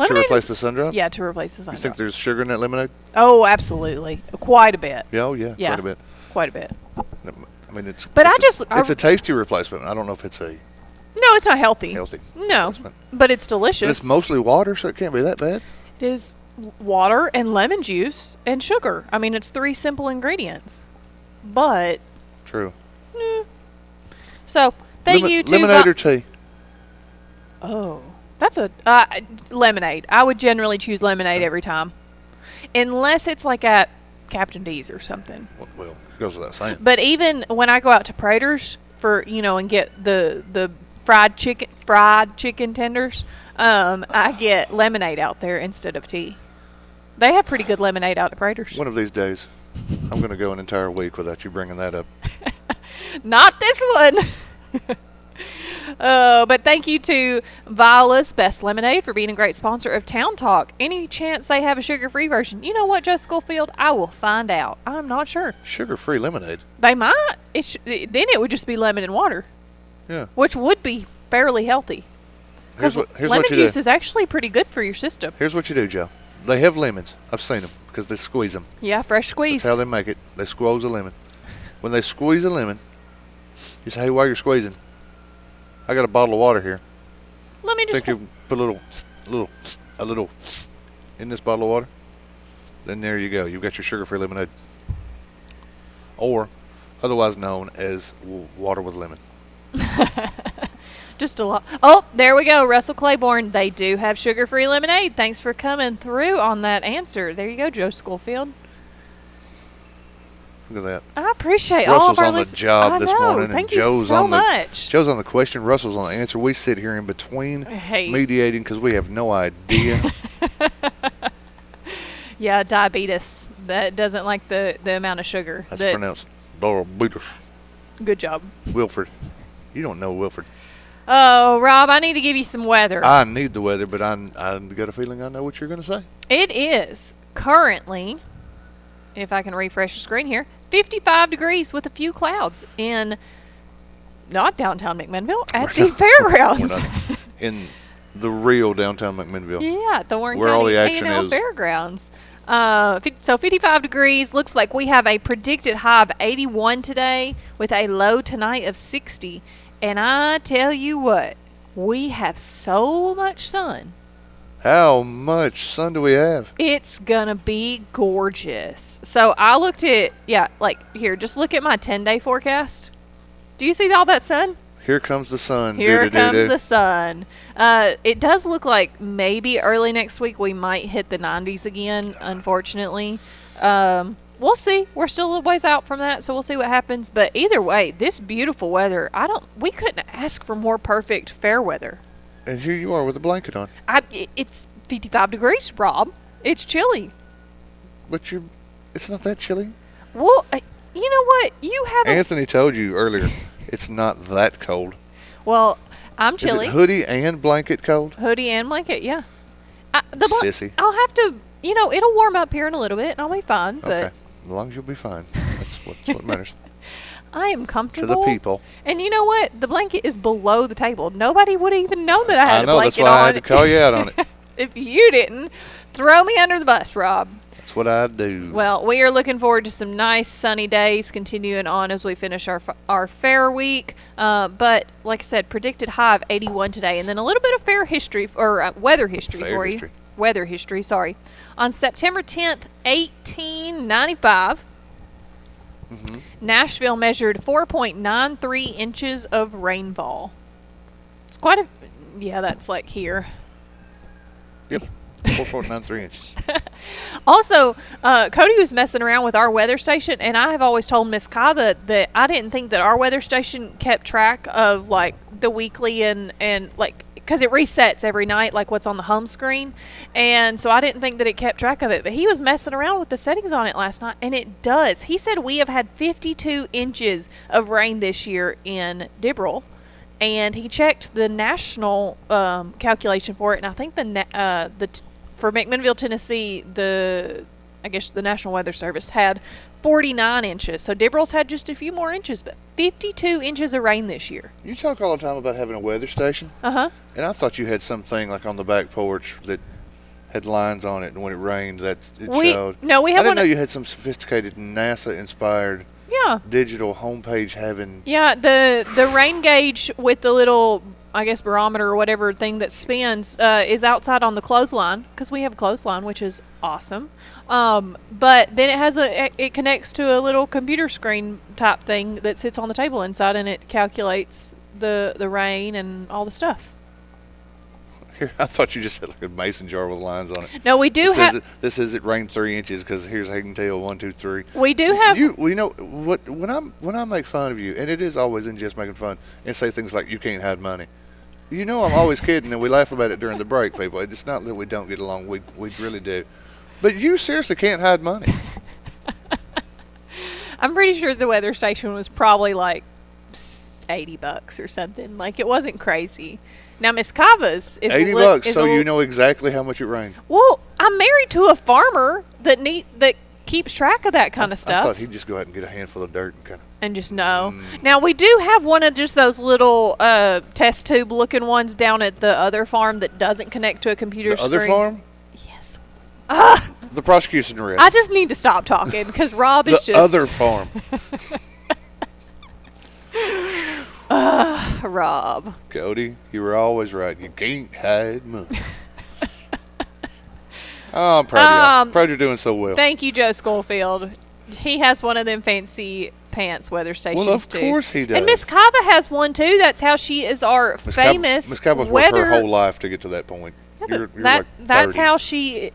To replace the Sundrop? Yeah, to replace the Sundrop. You think there's sugar in that lemonade? Oh, absolutely. Quite a bit. Yeah, quite a bit. Quite a bit. I mean, it's a tasty replacement. I don't know if it's a No, it's not healthy. No, replacement. but it's delicious. But it's mostly water, so it can't be that bad. It is water and lemon juice and sugar. I mean, it's 3 simple ingredients. But True. So, thank you to lemonade or tea? Oh, that's a lemonade. I would generally choose lemonade every time, unless it's like at Captain D's or something. Well, it goes without saying. But even when I go out to Prater's for and get the fried chicken tenders, I get lemonade out there instead of tea. They have pretty good lemonade out at Prater's. One of these days, I'm going to go an entire week without you bringing that up. Not this one. But thank you to Viola's Best Lemonade for being a great sponsor of Town Talk. Any chance they have a sugar-free version? You know what, Joe Schofield? I will find out. I'm not sure. Sugar-free lemonade? They might. Then it would just be lemon and water. Yeah. Which would be fairly healthy. Here's lemon what you juice do. is actually pretty good for your system. Here's what you do, Joe. They have lemons. I've seen them because they squeeze them. Yeah, fresh squeezed. That's how they make it. They squeeze a lemon. When they squeeze a lemon, you say, hey, while you're squeezing, I got a bottle of water here. Let me just think you put a little in this bottle of water. Then there you go. You've got your sugar-free lemonade, or otherwise known as water with lemon. Just a lot. Oh, there we go. Russell Claiborne. They do have sugar-free lemonade. Thanks for coming through on that answer. There you go, Joe Schofield. Look at that. I appreciate Russell's all of our on the job this morning, Thank and Joe's you so on the much. Joe's on the question. Russell's on the answer. We sit here in between, mediating because we have no idea. Yeah, diabetes. That doesn't like the amount of sugar. That's pronounced diabetes. Good job, Wilford. You don't know Wilford. Oh, Rob, I need to give you some weather. I need the weather, but I got a feeling I know what you're going to say. It is currently, if I can refresh the screen here, 55 degrees with a few clouds in not downtown McMinnville, at the fairgrounds. We're not in the real downtown McMinnville. Yeah, the Warren where County all the action A&L is. Fairgrounds. So 55 degrees. Looks like we have a predicted high of 81 today with a low tonight of 60. And I tell you what, we have so much sun. How much sun do we have? It's going to be gorgeous. So I looked at, here, just look at my 10-day forecast. Do you see all that sun? Here comes the sun. Here comes the sun. It does look like maybe early next week we might hit the 90s again, unfortunately. We'll see. We're still a ways out from that, so we'll see what happens. But either way, this beautiful weather, we couldn't ask for more perfect fair weather. And here you are with a blanket on. It's 55 degrees, Rob. It's chilly. But it's not that chilly. Well, you know what? You have Anthony told you earlier, it's not that cold. Well, I'm chilly. Is it hoodie and blanket cold? Hoodie and blanket, yeah. Sissy. I'll have to, it'll warm up here in a little bit, and I'll be fine. But Okay, as long as you'll be fine. That's what matters. I am comfortable. To the people. And you know what? The blanket is below the table. Nobody would even know that I had a blanket that's why on. I had to call you out on it. If you didn't, throw me under the bus, Rob. That's what I do. Well, we are looking forward to some nice sunny days continuing on as we finish our fair week. But like I said, predicted high of 81 today. And then a little bit of fair history, or weather history for you. Weather history, sorry. On September 10th, 1895, Nashville measured 4.93 inches of rainfall. It's quite a... Yeah, that's like here. Yep. 4.93 inches. Also, Cody was messing around with our weather station, and I have always told Miss Kava that I didn't think that our weather station kept track of, like, the weekly and like, because it resets every night, like what's on the home screen. And so I didn't think that it kept track of it. But he was messing around with the settings on it last night, and it does. He said we have had 52 inches of rain this year in Dibble. And he checked the national calculation for it, and I think for McMinnville, Tennessee, I guess the National Weather Service had 49 inches. So Dibble's had just a few more inches, but 52 inches of rain this year. You talk all the time about having a weather station. Uh-huh. And I thought you had something like on the back porch that had lines on it, and when it rained, showed. No, we have I didn't one. know you had some sophisticated NASA-inspired digital homepage having. Yeah, the rain gauge with the little, I guess, barometer or whatever thing that spins is outside on the clothesline, because we have a clothesline, which is awesome. But then it connects to a little computer screen type thing that sits on the table inside, and it calculates the rain and all the stuff. Here, I thought you just had like a mason jar with lines on it. No, we do have. This says it rained 3 inches because here's how you can tell 1, 2, 3. We do have. You know what? When I make fun of you, and it is always in just making fun, and say things like you can't hide money. You know I'm always kidding, and we laugh about it during the break, people. It's not that we don't get along. We really do. But you seriously can't hide money. I'm pretty sure the weather station was probably like $80 or something. Like, it wasn't crazy. Now, Miss Kava's is $80, so you know exactly how much it rained. Well, I'm married to a farmer that keeps track of that kind of stuff. I thought he'd just go out and get a handful of dirt and kind of. And just know. Now, we do have one of just those little test tube looking ones down at the other farm that doesn't connect to a computer screen. The other farm? Yes. The prosecution risk. I just need to stop talking because Rob is the just. The other farm. Rob. Cody, you were always right. You can't hide money. Oh, I'm proud of you. Proud you're doing so well. Thank you, Joe Schofield. He has one of them fancy pants weather stations, well, of too. Course he does. And Miss Kava has one, too. That's how she is our famous Miss Kava's weather. worked her whole life to get to that point. Yeah, you're like 30.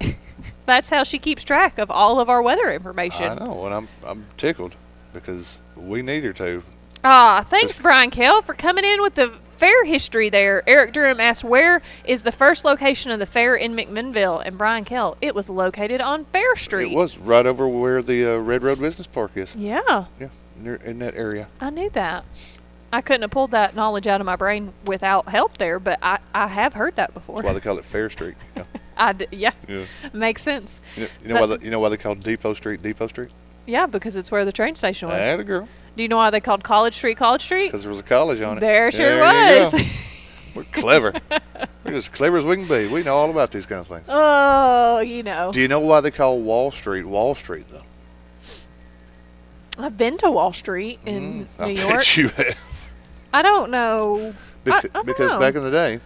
That's how she keeps track of all of our weather information. I know, and I'm tickled because we need her to. Thanks, Brian Kell, for coming in with the fair history there. Eric Durham asked, where is the first location of the fair in McMinnville? And Brian Kell, it was located on Fair Street. It was right over where the Red Road Business Park is. Yeah. Yeah, in that area. I knew that. I couldn't have pulled that knowledge out of my brain without help there, but I have heard that before. That's why they call it Fair Street. You know? Yeah. Makes sense. You know why they call Depot Street Depot Street? Yeah, because it's where the train station was. Atta girl. Do you know why they called College Street College Street? Because there was a college on it. There sure was. We're clever. We're as clever as we can be. We know all about these kind of things. Oh, you know. Do you know why they call Wall Street, though? I've been to Wall Street in New York. I bet you have. I don't know. I don't because know. back in the day,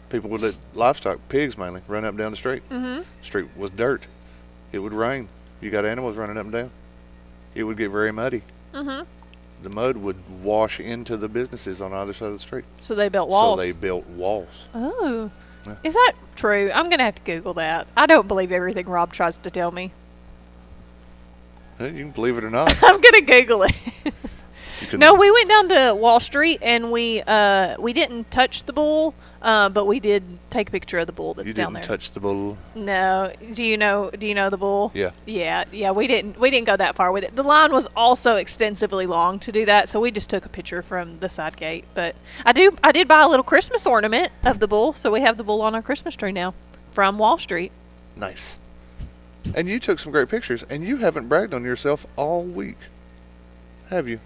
people would let livestock, pigs mainly, run up and down the street. Mm-hmm. Street was dirt. It would rain. You got animals running up and down. It would get very muddy. Mm-hmm. The mud would wash into the businesses on either side of the street. So they built walls. So they built walls. Oh. Yeah. Is that true? I'm going to have to Google that. I don't believe everything Rob tries to tell me. You can believe it or not. I'm going to Google it. No, we went down to Wall Street and we didn't touch the bull, but we did take a picture of the bull that's down there. You didn't touch the bull? No. Do you know the bull? Yeah. Yeah, we didn't go that far with it. The line was also extensively long to do that, so we just took a picture from the side gate. But I did buy a little Christmas ornament of the bull, so we have the bull on our Christmas tree now from Wall Street. Nice. And you took some great pictures, and you haven't bragged on yourself all week, have you?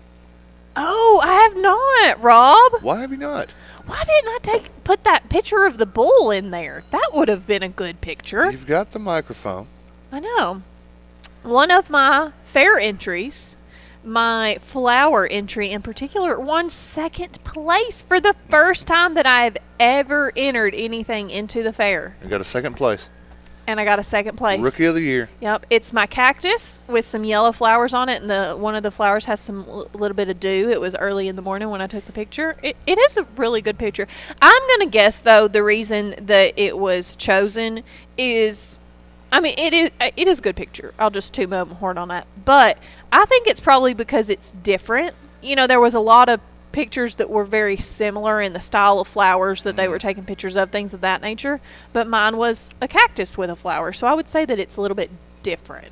Oh, I have not, Rob. Why have you not? Why didn't I put that picture of the bull in there? That would have been a good picture. You've got the microphone. I know. One of my fair entries, my flower entry in particular, won second place for the first time that I've ever entered anything into the fair. You got a second place. and I got a second place. Rookie of the year. Yep, it's my cactus with some yellow flowers on it, and one of the flowers has some little bit of dew. It was early in the morning when I took the picture. It is a really good picture. I'm gonna guess though the reason that it was chosen is, I mean, it is a good picture. I'll just toot my own horn on that, but I think it's probably because it's different. You know, there was a lot of pictures that were very similar in the style of flowers that they were taking pictures of, things of that nature, but mine was a cactus with a flower, so I would say that it's a little bit different.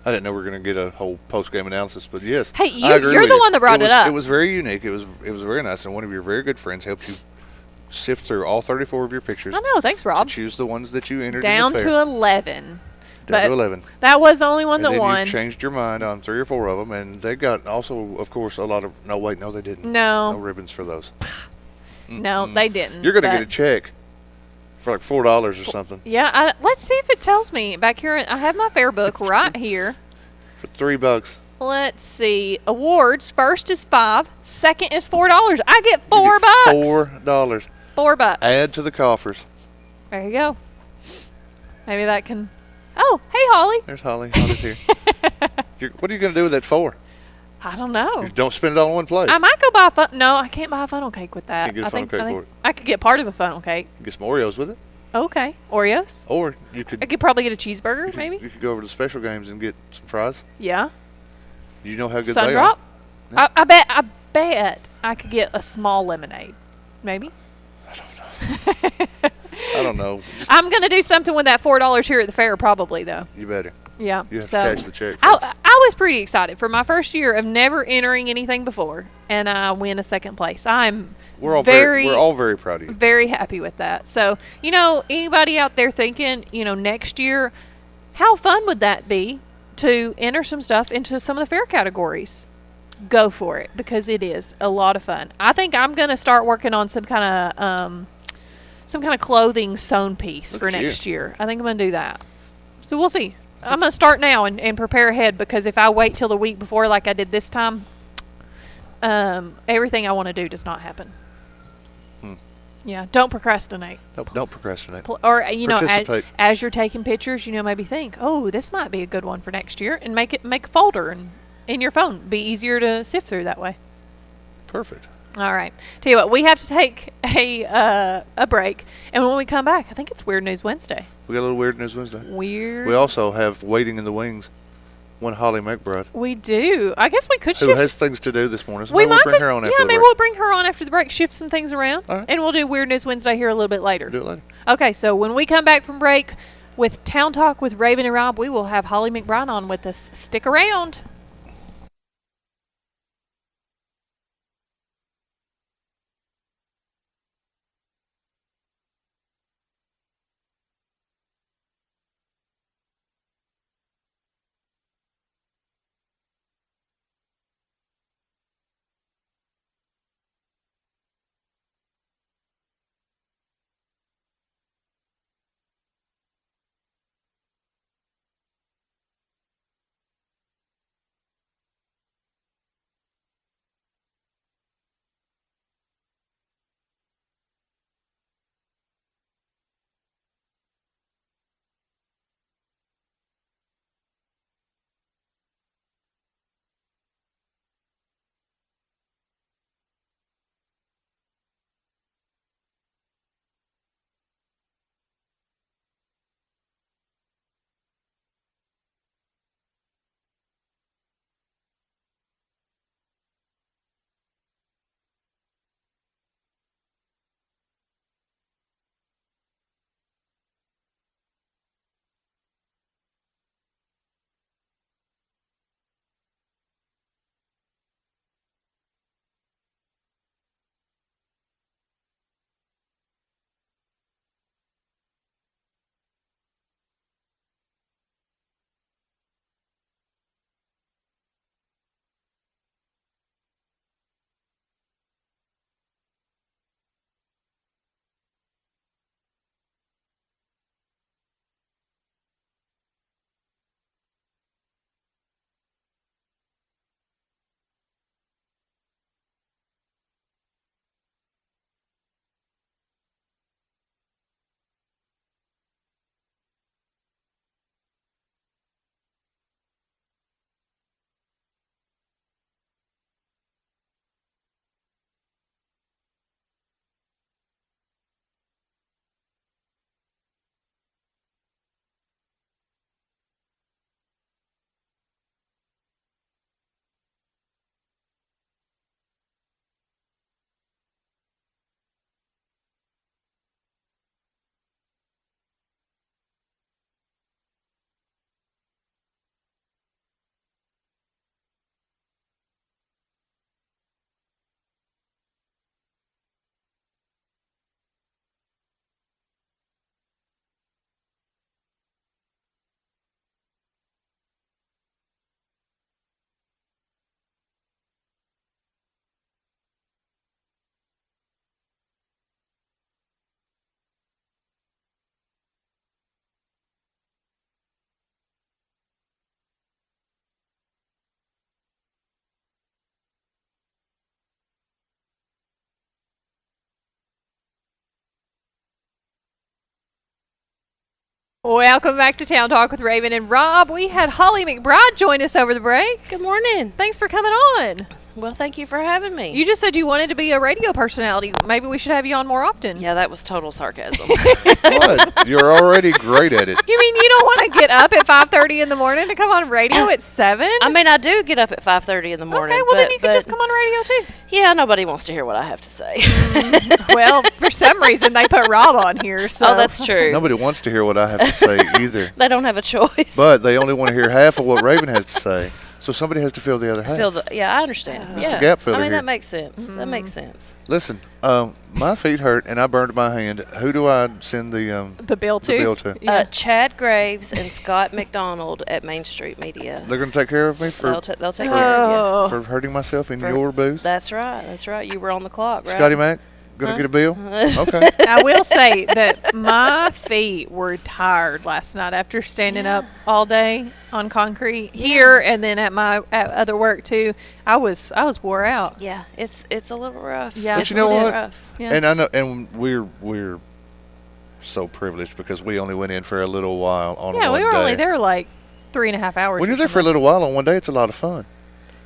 I didn't know we were going to get a whole post-game analysis, but yes. Hey, you're the one that brought it up. It was very unique. It was very nice, and one of your very good friends helped you sift through all 34 of your pictures. I know, thanks, Rob. To choose the ones that you entered down in the fair. to 11. Down to 11. That was the only one and that then won. You changed your mind on 3 or 4 of them, and they got also, of course, a lot of. No, wait, no, they didn't. No ribbons for those. No, they didn't. You're going to get a check for like $4 or something. Yeah, let's see if it tells me back here. I have my fair book right here. For $3. Let's see. Awards. First is $5. Second is $4. I get $4. $4. $4. Add to the coffers. There you go. Maybe that can. Oh, hey, Holly. There's Holly. Holly's here. What are you going to do with that $4? I don't know. You don't spend it all in one place. I might go buy No, I can't buy a funnel cake with that. You can get a funnel cake for it. I could get part of a funnel cake. Get some Oreos with it. Okay. Oreos. Or you could. I could probably get a cheeseburger, maybe. You could go over to the special games and get some fries. Yeah. You know how good Sun they Drop? are. I bet I could get a small lemonade. Maybe. I don't know. I'm going to do something with that $4 here at the fair probably, though. You better. Yeah. You have to catch the check. I was pretty excited for my first year of never entering anything before, and I win a second place. We're all very proud of you. Very happy with that. So, anybody out there thinking, next year, how fun would that be to enter some stuff into some of the fair categories? Go for it, because it is a lot of fun. I think I'm going to start working on some kind of clothing sewn piece for next year. I think I'm going to do that. So we'll see. I'm going to start now and prepare ahead, because if I wait till the week before like I did this time, everything I want to do does not happen. Yeah, don't procrastinate. Don't procrastinate. Or, as you're taking pictures, maybe think, oh, this might be a good one for next year, and make a folder in your phone. Be easier to sift through that way. Perfect. All right. Tell you what, we have to take a break, and when we come back, I think it's Weird News Wednesday. We got a little Weird News Wednesday. Weird. We also have waiting in the wings one Holly McBride. We do. I guess we could shift. Who has things to do this morning, so we maybe we'll bring her on after the break. maybe we'll bring her on after the break, shift some things around, All right. and we'll do Weird News Wednesday here a little bit later. Do it later. Okay, so when we come back from break with Town Talk with Raven and Rob, we will have Holly McBride on with us. Stick around. Welcome back to Town Talk with Raven and Rob. We had Holly McBride join us over the break. Good morning. Thanks for coming on. Well, thank you for having me. You just said you wanted to be a radio personality. Maybe we should have you on more often. Yeah, that was total sarcasm. What? You're already great at it. You mean you don't want to get up at 5:30 in the morning to come on radio at 7? I mean, I do get up at 5:30 in the morning. Okay, well, then you could but just come on radio, too. Yeah, nobody wants to hear what I have to say. Well, for some reason, they put Rob on here. So. Oh, that's true. Nobody wants to hear what I have to say either. They don't have a choice. But they only want to hear half of what Raven has to say. So somebody has to fill the other half. Yeah, I understand. Mr. Yeah. Gap filler I mean, here. that makes sense. That makes sense. Listen, my feet hurt and I burned my hand. Who do I send the bill to? The bill to? Chad Graves and Scott McDonald at Main Street Media. They're going to take care of me for They'll take care of for hurting myself in For- your booth. That's right. That's right. You were on the clock, right? Scotty Mac, going to get a bill? Okay. I will say that my feet were tired last night after standing up all day on concrete here and then at my other work too. I was wore out. Yeah, it's a little rough. Yeah, But you know what? Rough. Yeah. And I know, and we're so privileged because we only went in for a little while on Yeah, one we were day. only there like 3.5 hours. When or you're there for a something. little while on one day, it's a lot of fun.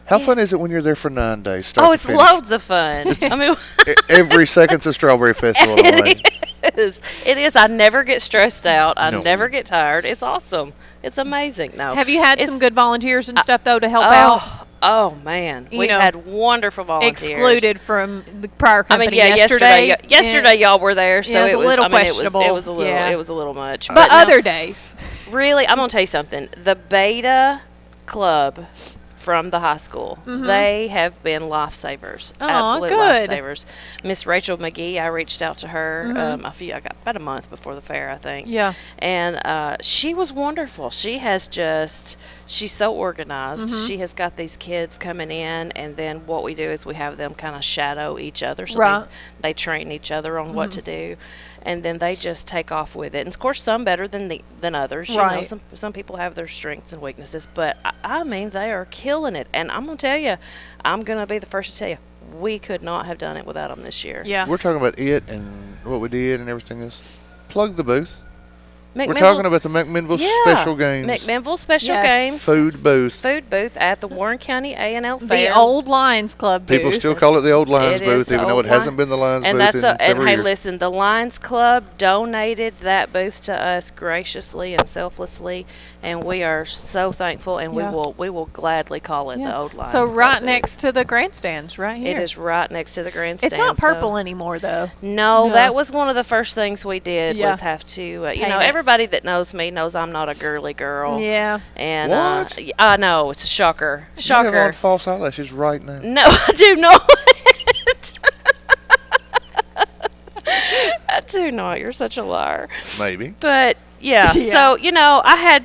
How fun is it when you're there for 9 days? Start Oh, to it's finish? loads of fun. I mean, Every second's a strawberry festival. Lorraine. it is. It is. I never get stressed out. I No. never get tired. It's awesome. It's amazing. No. Have you had It's- some good volunteers and stuff though to help out? Oh man, You we've know, had wonderful volunteers. Excluded from the prior I company mean, yeah, yesterday. yesterday y'all were there, so Yeah, it was a little I mean, questionable. It was a little. Yeah. It was a little much. But no, other days. really, I'm gonna tell you something. The Beta Club from the high school, they have been lifesavers. Aw, Absolute good. lifesavers. Miss Rachel McGee, I reached out to her I got about a month before the fair, I think. Yeah. And she was wonderful. She's so organized. She has got these kids coming in, and then what we do is we have them kind of shadow each other. So Right. they train each other on what to do. And then they just take off with it. And of course, some better than others. You know, Right. some people have their strengths and weaknesses, but I mean, they are killing it. And I'm gonna tell you, I'm gonna be the first to tell you, we could not have done it without them this year. Yeah. We're talking about it and what we did and everything else. Plug the booth. We're McMinnville- talking about the McMinnville Yeah. special games. McMinnville special Yes. games. Food booth. Food booth at the Warren County A&L Fair. The old Lions Club booth. People still call it the old Lions It is booth, the even though old it hasn't Lion- been the Lions and booth that's in several hey, years. listen, the Lions Club donated that booth to us graciously and selflessly, and we are so thankful. And Yeah. we will gladly call it the Yeah. old Lions. So Club right booth. next to the grandstands, right here. It is right next to the grandstand. It's not so- purple anymore though. No, No. that was one of the first things we did Yeah. was have to, you Paint know, it. everybody that knows me knows I'm not a girly girl. Yeah. And What? I know it's a shocker. You have on Shocker. false eyelashes right now. No, I do not. I do not. You're such a liar. Maybe. But yeah, Yeah. so you know, I had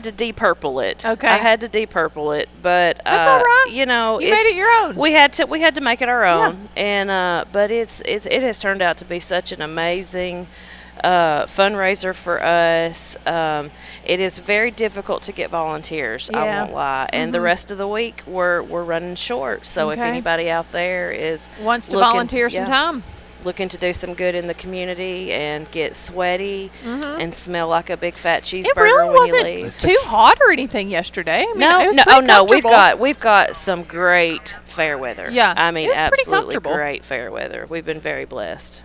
to de-purple it. Okay. I had to de-purple it, but That's all right. You know, You made it's- it your own. We had to make it our own, and but it has turned out to be such an amazing fundraiser for us. It is very difficult to get volunteers. I Yeah. won't lie, and the rest of the week we're running short. So if Okay. anybody out there is Wants to looking- volunteer some yeah, time. looking to do some good in the community and get sweaty and smell like a big fat cheeseburger It really when wasn't you leave. too hot or anything yesterday. I mean, No, it was no, pretty oh no, comfortable. we've got some great fair weather. Yeah, I mean, it was pretty absolutely comfortable. great fair weather. We've been very blessed,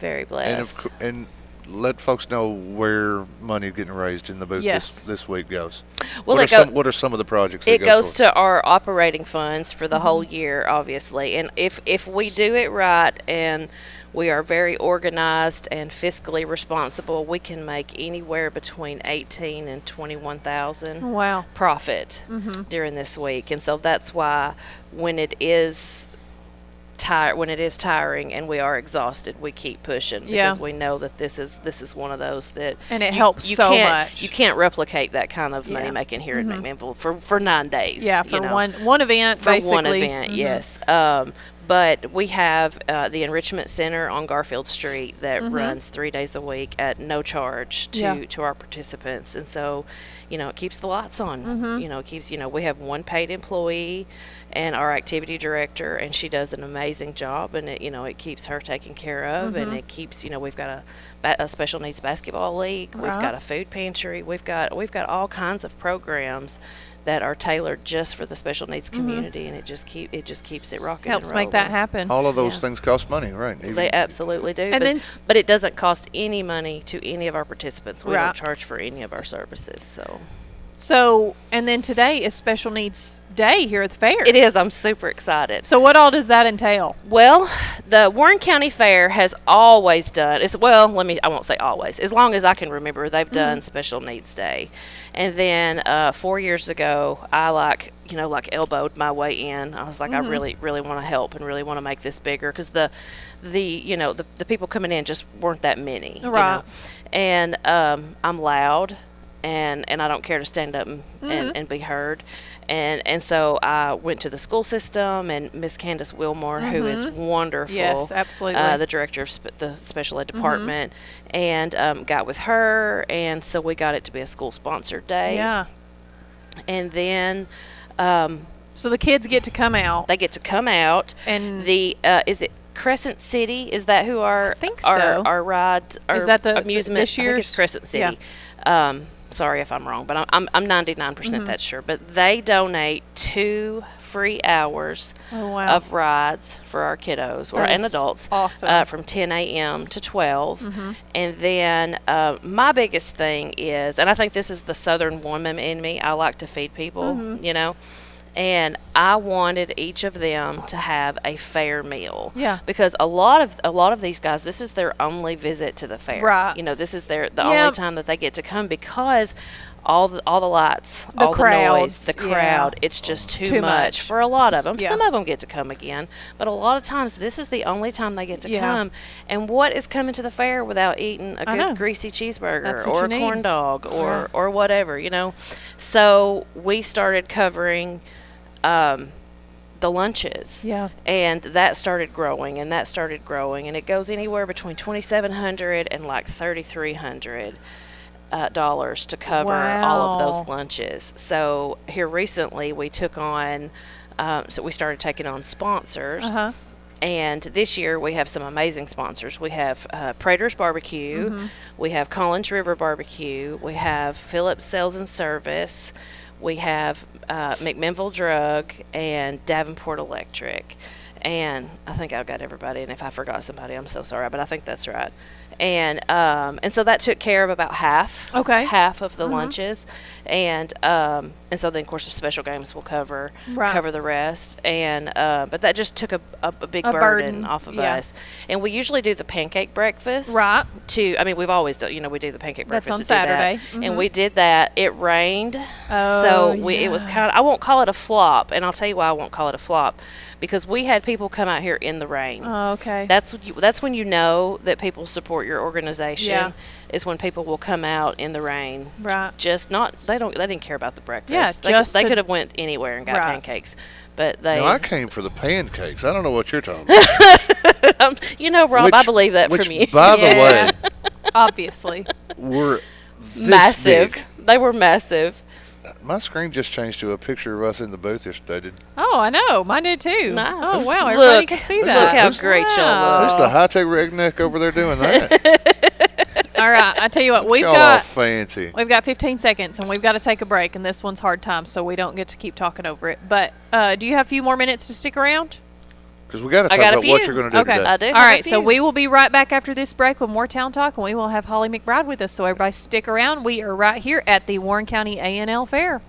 very blessed. And let folks know where money is getting raised in the booth Yes. this week goes. Well, what are some of the projects that It go goes toward? to our operating funds for the whole year, obviously. And if we do it right and we are very organized and fiscally responsible, we can make anywhere between 18 and 21,000 Wow. profit during this week. And so that's why when it is tiring and we are exhausted, we keep pushing because Yeah. we know that this is one of those that And it helps so can't, much. You can't replicate that kind of money Yeah. making here at McMinnville for 9 days. Yeah, you for know. one event, For basically. one event, yes. But we have the Enrichment Center on Garfield Street that runs 3 days a week at no charge to our participants. And so, it keeps the lights on. It keeps, we have one paid employee and our activity director, and she does an amazing job, and it keeps her taken care of, and it keeps, we've got a special needs basketball league, we've got a food pantry, we've got all kinds of programs that are tailored just for the special needs community, and it just keeps it rocking. Helps and make that rolling. happen. All of those things cost money, right? They absolutely do. And but it doesn't cost any money to any of our participants. We don't charge for any of our services. So, and then today is Special Needs Day here at the fair. It is. I'm super excited. So what all does that entail? Well, the Warren County Fair has always done, I won't say always, as long as I can remember, they've done Special Needs Day. And then 4 years ago, I elbowed my way in. I was like, I really, really want to help and really want to make this bigger, because the people coming in just weren't that many. Right. And I'm loud. And I don't care to stand up and be heard. And so I went to the school system, and Miss Candace Wilmore, who is wonderful. Yes, absolutely. The director of the special ed department, and got with her, and so we got it to be a school-sponsored day. Yeah. And then... so the kids get to come out. They get to come out. And is it Crescent City? Is that who our... I think so. Our ride... Is that the amusement? this year's? I think it's Crescent City. Yeah. Sorry if I'm wrong, but I'm 99% that sure. But they donate 2 free hours of rides for our kiddos and adults from 10 a.m. to 12. And then my biggest thing is, and I think this is the Southern woman in me, I like to feed people, and I wanted each of them to have a fair meal. Yeah. Because a lot of these guys, this is their only visit to the fair. Right. This is the only time that they get to come, because all the lights, the all crowds, the noise, the crowd, it's just too much for a lot of them. Some of them get to come again, but a lot of times this is the only time they get to come. And what is coming to the fair without eating a good greasy cheeseburger or a corn dog or whatever, So we started covering the lunches. Yeah. And that started growing, and it goes anywhere between $2,700 and like $3,300 dollars to cover all of those lunches. So here recently we took on so we started taking on sponsors. And this year we have some amazing sponsors. We have Prater's Barbecue, we have Collins River Barbecue, we have Phillips Sales and Service, we have McMinnville Drug, and Davenport Electric. And I think I've got everybody, and if I forgot somebody, I'm so sorry, but I think that's right. And so that took care of about half of the lunches, and so then of course the special games will cover the rest, and but that just took a big burden off of us. And we usually do the pancake breakfast, we've always done, we do the pancake breakfast. That's on Saturday, and we did that. It rained, it was kind of, I won't call it a flop, and I'll tell you why I won't call it a flop. Because we had people come out here in the rain. Oh, okay. That's when you know that people support your organization. Yeah. Is when people will come out in the rain. Right. Just they didn't care about the breakfast. Yeah, they could have went anywhere and got pancakes. But they. No, I came for the pancakes. I don't know what you're talking about. Rob, I believe that from you. By the way, obviously, were this massive. Big. They were massive. My screen just changed to a picture of us in the booth yesterday. Did Oh, I know. Mine did too. Nice. Oh, wow. Everybody can see that. Look how great y'all look. Who's the high-tech redneck over there doing that? All right. I tell you what, y'all all fancy. We've got 15 seconds, and we've got to take a break, and this one's hard time, so we don't get to keep talking over it. But do you have a few more minutes to stick around? Because we got to talk about what you're going to do today. I do. All right, so we will be right back after this break with more Town Talk, and we will have Holly McBride with us. So everybody stick around. We are right here at the Warren County A&L Fair.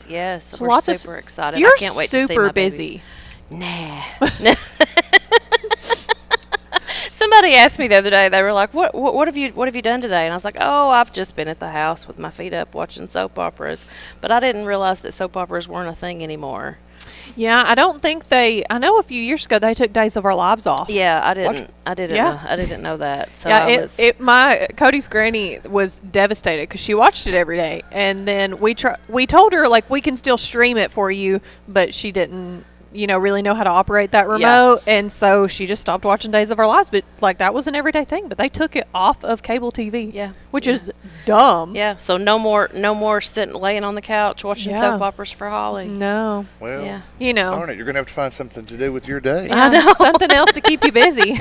Yes, yes. So We're lots of super excited. You're I can't wait to see super my babies. busy. Nah. Somebody asked me the other day. They were like, "What have you done today?" And I was like, "Oh, I've just been at the house with my feet up watching soap operas." But I didn't realize that soap operas weren't a thing anymore. Yeah, I don't think I know a few years ago they took Days of Our Lives off. Yeah, I didn't. I didn't. Yeah. I didn't know that. So Yeah, my Cody's granny was devastated because she watched it every day, and then we told her like we can still stream it for you, but she didn't, really know how to operate that remote, and so she just stopped watching Days of Our Lives. But like that was an everyday thing, but they took it off of cable TV. Yeah, which is dumb. Yeah, so no more laying on the couch watching soap operas for Holly. No. Well, yeah. darn it, you're going to have to find something to do with your day. I know. Something else to keep you busy.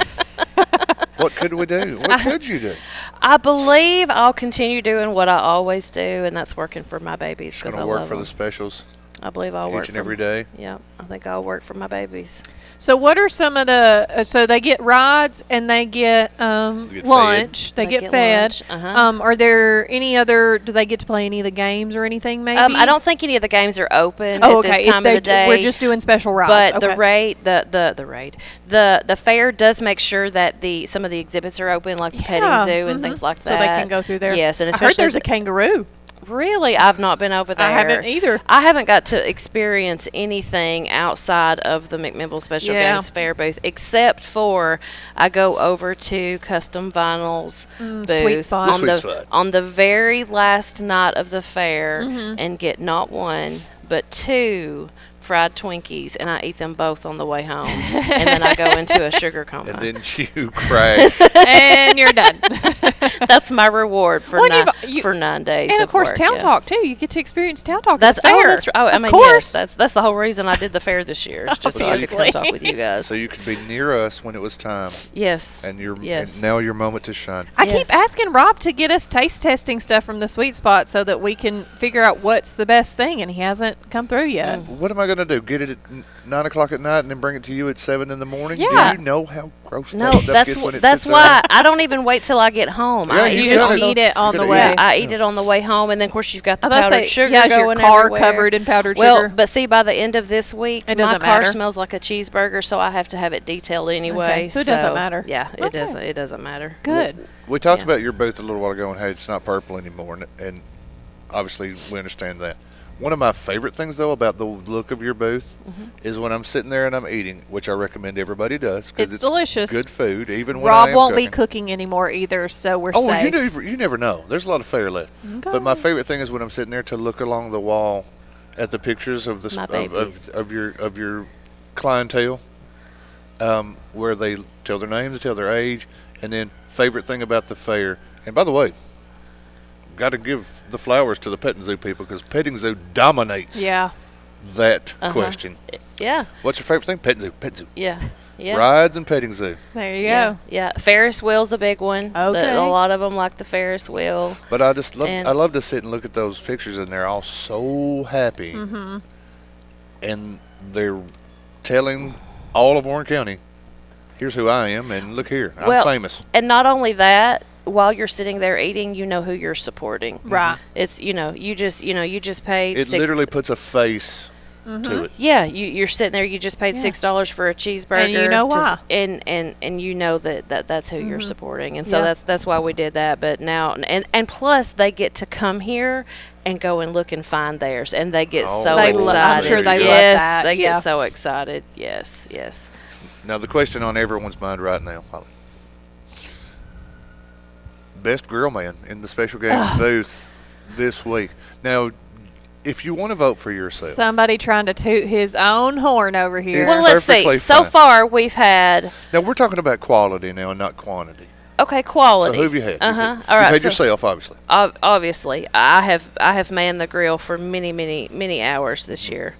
What could we do? What could you do? I believe I'll continue doing what I always do, and that's working for my babies. Just going to work for the specials. I believe I'll work each and every day. Yeah, I think I'll work for my babies. So what are some of the? So they get rides and they get lunch. They get fed. Are there any other? Do they get to play any of the games or anything? Maybe. I don't think any of the games are open at this time of the day. We're just doing special rides. But the fair does make sure that some of the exhibits are open, like the petting zoo and things like that. So they can go through there. Yes, and I especially heard there's a kangaroo. Really? I've not been over there. I haven't either. I haven't got to experience anything outside of the McMinnville Special Games Fair booth, except for I go over to Custom Vinyl's booth Sweet Spot. on the very last night of the fair and get not one, but two fried Twinkies, and I eat them both on the way home. And then I go into a sugar coma. And then you crash. And you're done. That's my reward for 9 days. And of course, work, Town Talk too. You get to experience Town Talk. That's at the fair. I mean, of course. yes, that's the whole reason I did the fair this year. It's just so I could come talk with you guys. So you could be near us when it was time. Yes. And now your moment to shine. I keep asking Rob to get us taste testing stuff from the Sweet Spot so that we can figure out what's the best thing, and he hasn't come through yet. What am I going to do? Get it at 9 o'clock at night and then bring it to you at 7 in the morning? Yeah. Do you know how gross that stuff gets when it that's sits why there? I don't even wait till I get home. Yeah, you just eat it on the way. Yeah, I eat it on the way home, and then of course you've got the powdered sugar is your going car everywhere. covered in powdered Well, sugar? but see, by the end of this week, It my doesn't car matter. smells like a cheeseburger, so I have to have it detailed anyway. Okay, so it doesn't matter. Yeah, it Okay. doesn't. It doesn't matter. Good. We talked about your booth a little while ago and how it's not purple anymore, and obviously we understand that. One of my favorite things, though, about the look of your booth is when I'm sitting there and I'm eating, which I recommend everybody does because It's delicious. good food, even when Rob I am won't be cooking. cooking anymore either, so we're Oh, safe. you never know. There's a lot of fair left. Okay. But my favorite thing is when I'm sitting there to look along the wall at the pictures of My babies. of your clientele, where they tell their names, tell their age, and then favorite thing about the fair. And by the way, got to give the flowers to the petting zoo people because petting zoo dominates that question. Yeah. What's your favorite thing? Petting zoo. Petting zoo. Yeah. Yeah. Rides and petting zoo. There you Yeah. go. Yeah. Ferris wheel's a big one. Okay. A lot of them like the Ferris wheel. But I just love to sit and look at those pictures, and they're all so happy, and they're telling all of Warren County, "Here's who I am, and look here, I'm famous." And not only that, while you're sitting there eating, you know who you're supporting. Right. It's you just paid. It literally puts a face to it. Yeah, you're sitting there. You just paid $6 for a cheeseburger, And you know why. And you know that's who you're supporting, and so Yeah. that's why we did that. But now, and plus they get to come here and go and look and find theirs, and they get so They excited. I'm sure they love yes, that. they Yeah. get so excited. Yes, yes. Now the question on everyone's mind right now, Holly. Best grill man in the special games booth this week. Now, if you want to vote for yourself, Somebody trying to toot his own horn over here. It's Well, let's see. perfectly So fine. far, we've had now we're talking about quality now and not quantity. quality. So who have you had? Uh huh. You've All right. had so yourself, obviously. obviously, I have manned the grill for many hours this year,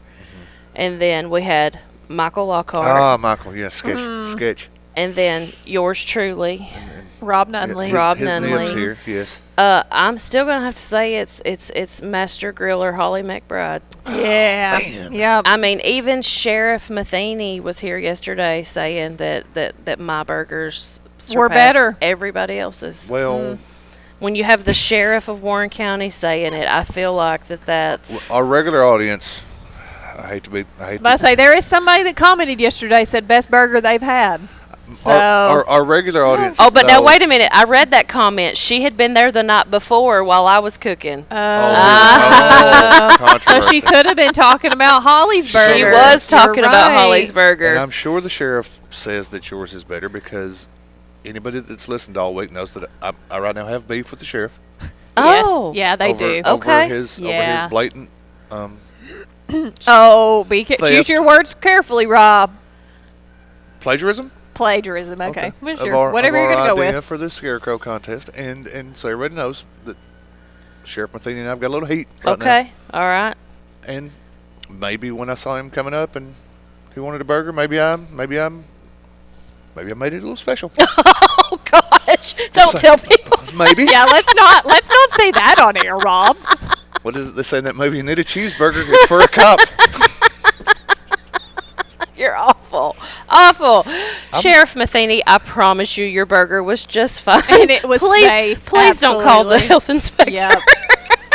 and then we had Michael Lockhart, Ah, Michael, yeah, sketch. and then yours truly, Rob Nunley. Rob his Nunley. nibs here, yes. I'm still gonna have to say it's Master Griller Holly McBride. Yeah. Yeah. I mean, even Sheriff Matheny was here yesterday saying that my burgers Were surpassed better. everybody else's. Well, when you have the sheriff of Warren County saying it, I feel like that's Our regular audience, But I say there is somebody that commented yesterday said best burger they've had. So our regular audience. Oh, but now wait a minute. I read that comment. She had been there the night before while I was cooking. So she could have been talking about Holly's burger. She was talking You're about right. Holly's burger. And I'm sure the sheriff says that yours is better because anybody that's listened all week knows that I right now have beef with the sheriff. Oh, yes. Yeah, they do. Over his blatant. Choose your words carefully, Rob. Plagiarism. Plagiarism. Okay. Well, Of sure. our, Whatever of you're our gonna go idea with. for the scarecrow contest, and so everybody knows that Sheriff Matheny and I've got a little heat right now. Okay. All right. And maybe when I saw him coming up and he wanted a burger, maybe I made it a little special. Oh gosh! Don't tell people. Maybe. Yeah, let's not say that on air, Rob. What is it they say in that movie? You need a cheeseburger. It's for a cop. You're awful. Awful. Sheriff Matheny, I promise you your burger was just fine. And it was please, safe. Please don't call the Absolutely. health inspector.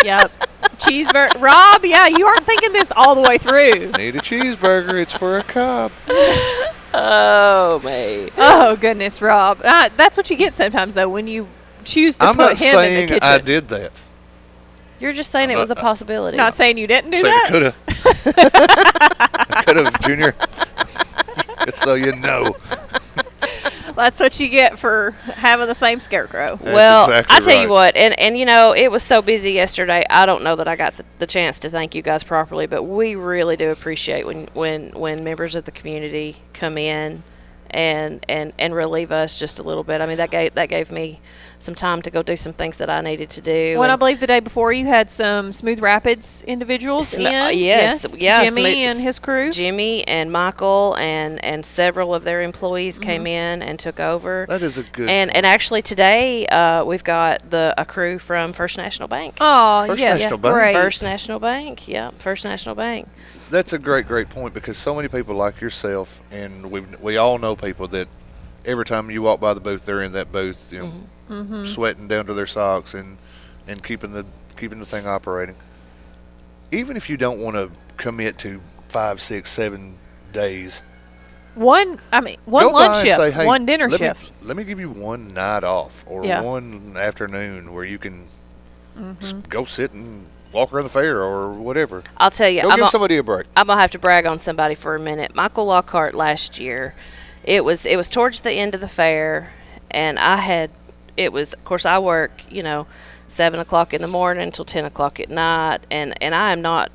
Yep. Cheeseburger. Rob, yeah, you aren't thinking this all the way through. Need a cheeseburger. It's for a cop. Oh, mate. Oh, goodness, Rob. That's what you get sometimes, though, when you choose to I'm put not him in saying the kitchen. I did that. You're just saying it was a possibility. Not saying you didn't do Saying that. I could have. I could have, Junior. Just so you know. That's what you get for having the same scarecrow. Well, exactly I tell you right. what, and you know, it was so busy yesterday. I don't know that I got the chance to thank you guys properly, but we really do appreciate when members of the community come in and relieve us just a little bit. I mean, that gave me some time to go do some things that I needed to do. Well, I and- believe the day before you had some Smooth Rapids individuals in. Yes, Jimmy and his crew. Jimmy and Michael and several of their employees came in and took over. That is a good. And actually today we've got a crew from First National Bank. Oh, First yes, National Bank. great. First National Bank, yeah, First National Bank. That's a great point because so many people like yourself, and we all know people that every time you walk by the booth, they're in that booth, you know, sweating down to their socks and keeping the thing operating. Even if you don't want to commit to 5, 6, 7 days, One go lunch by and shift, say, hey, one dinner let shift. let me give you one night off or Yeah. one afternoon where you can go sit and walk around the fair or whatever. I'll tell you, Go give somebody a break. I'm gonna have to brag on somebody for a minute. Michael Lockhart last year, it was towards the end of the fair, and of course I work 7 o'clock in the morning until 10 o'clock at night, and I am not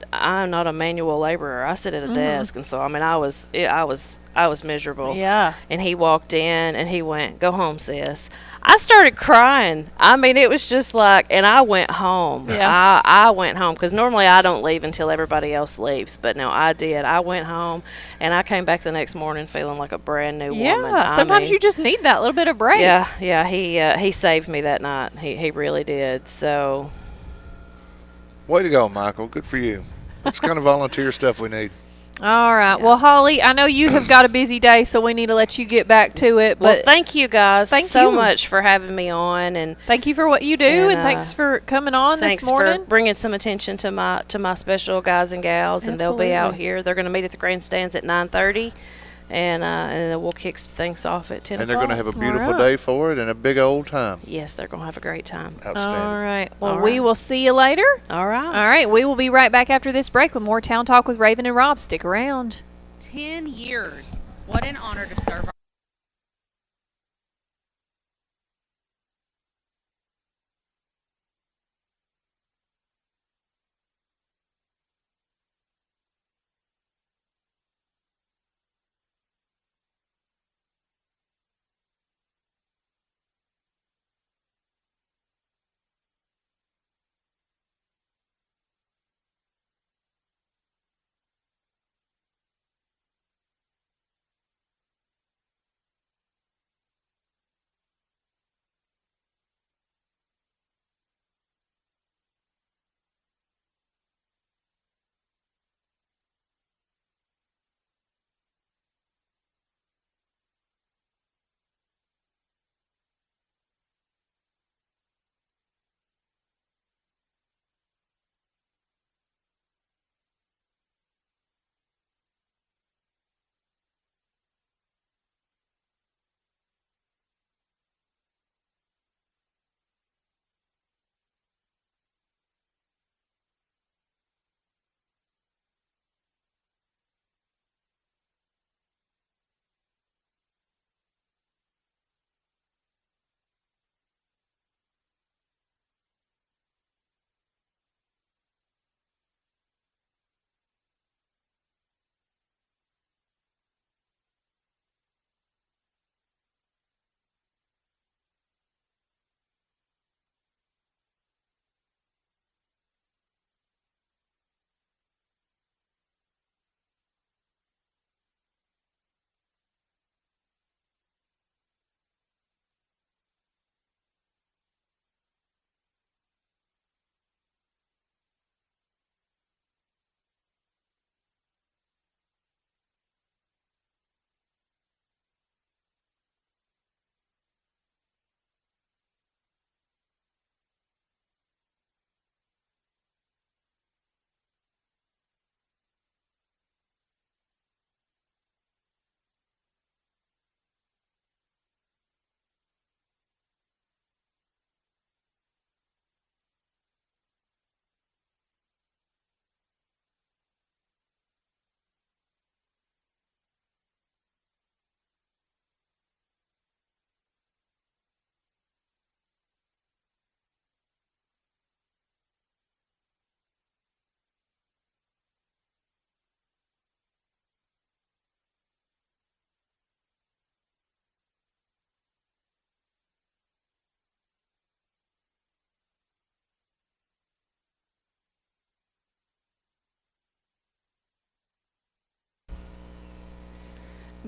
a manual laborer. I sit at a desk, and so I mean I was miserable. Yeah. And he walked in and he went, "Go home, sis." I started crying. I mean, it was just like, and I went home. Yeah. I went home because normally I don't leave until everybody else leaves, but no, I did. I went home, and I came back the next morning feeling like a brand new woman. Yeah, I sometimes mean, you just need that little bit of break. Yeah. He saved me that night. He really did. So Way to go, Michael. Good for you. That's the kind of volunteer stuff we need. All right. Well, Holly, I know you have got a busy day, so we need to let you get back to it. well, But thank you guys Thank so you. much for having me on, and thank you for what you do, and thanks for coming on thanks this morning. for bringing some attention to my special guys and gals, and they'll be out Absolutely. here. They're going to meet at the grandstands at 9:30, and then we'll kick things off at 10 And they're o'clock. going to have a beautiful right. day for it and a big old time. Yes, they're going to have a great time. Outstanding. All right. Well, All we right. will see you later. All right. All right. We will be right back after this break with more Town Talk with Raven and Rob. Stick around. 10 years. What an honor to serve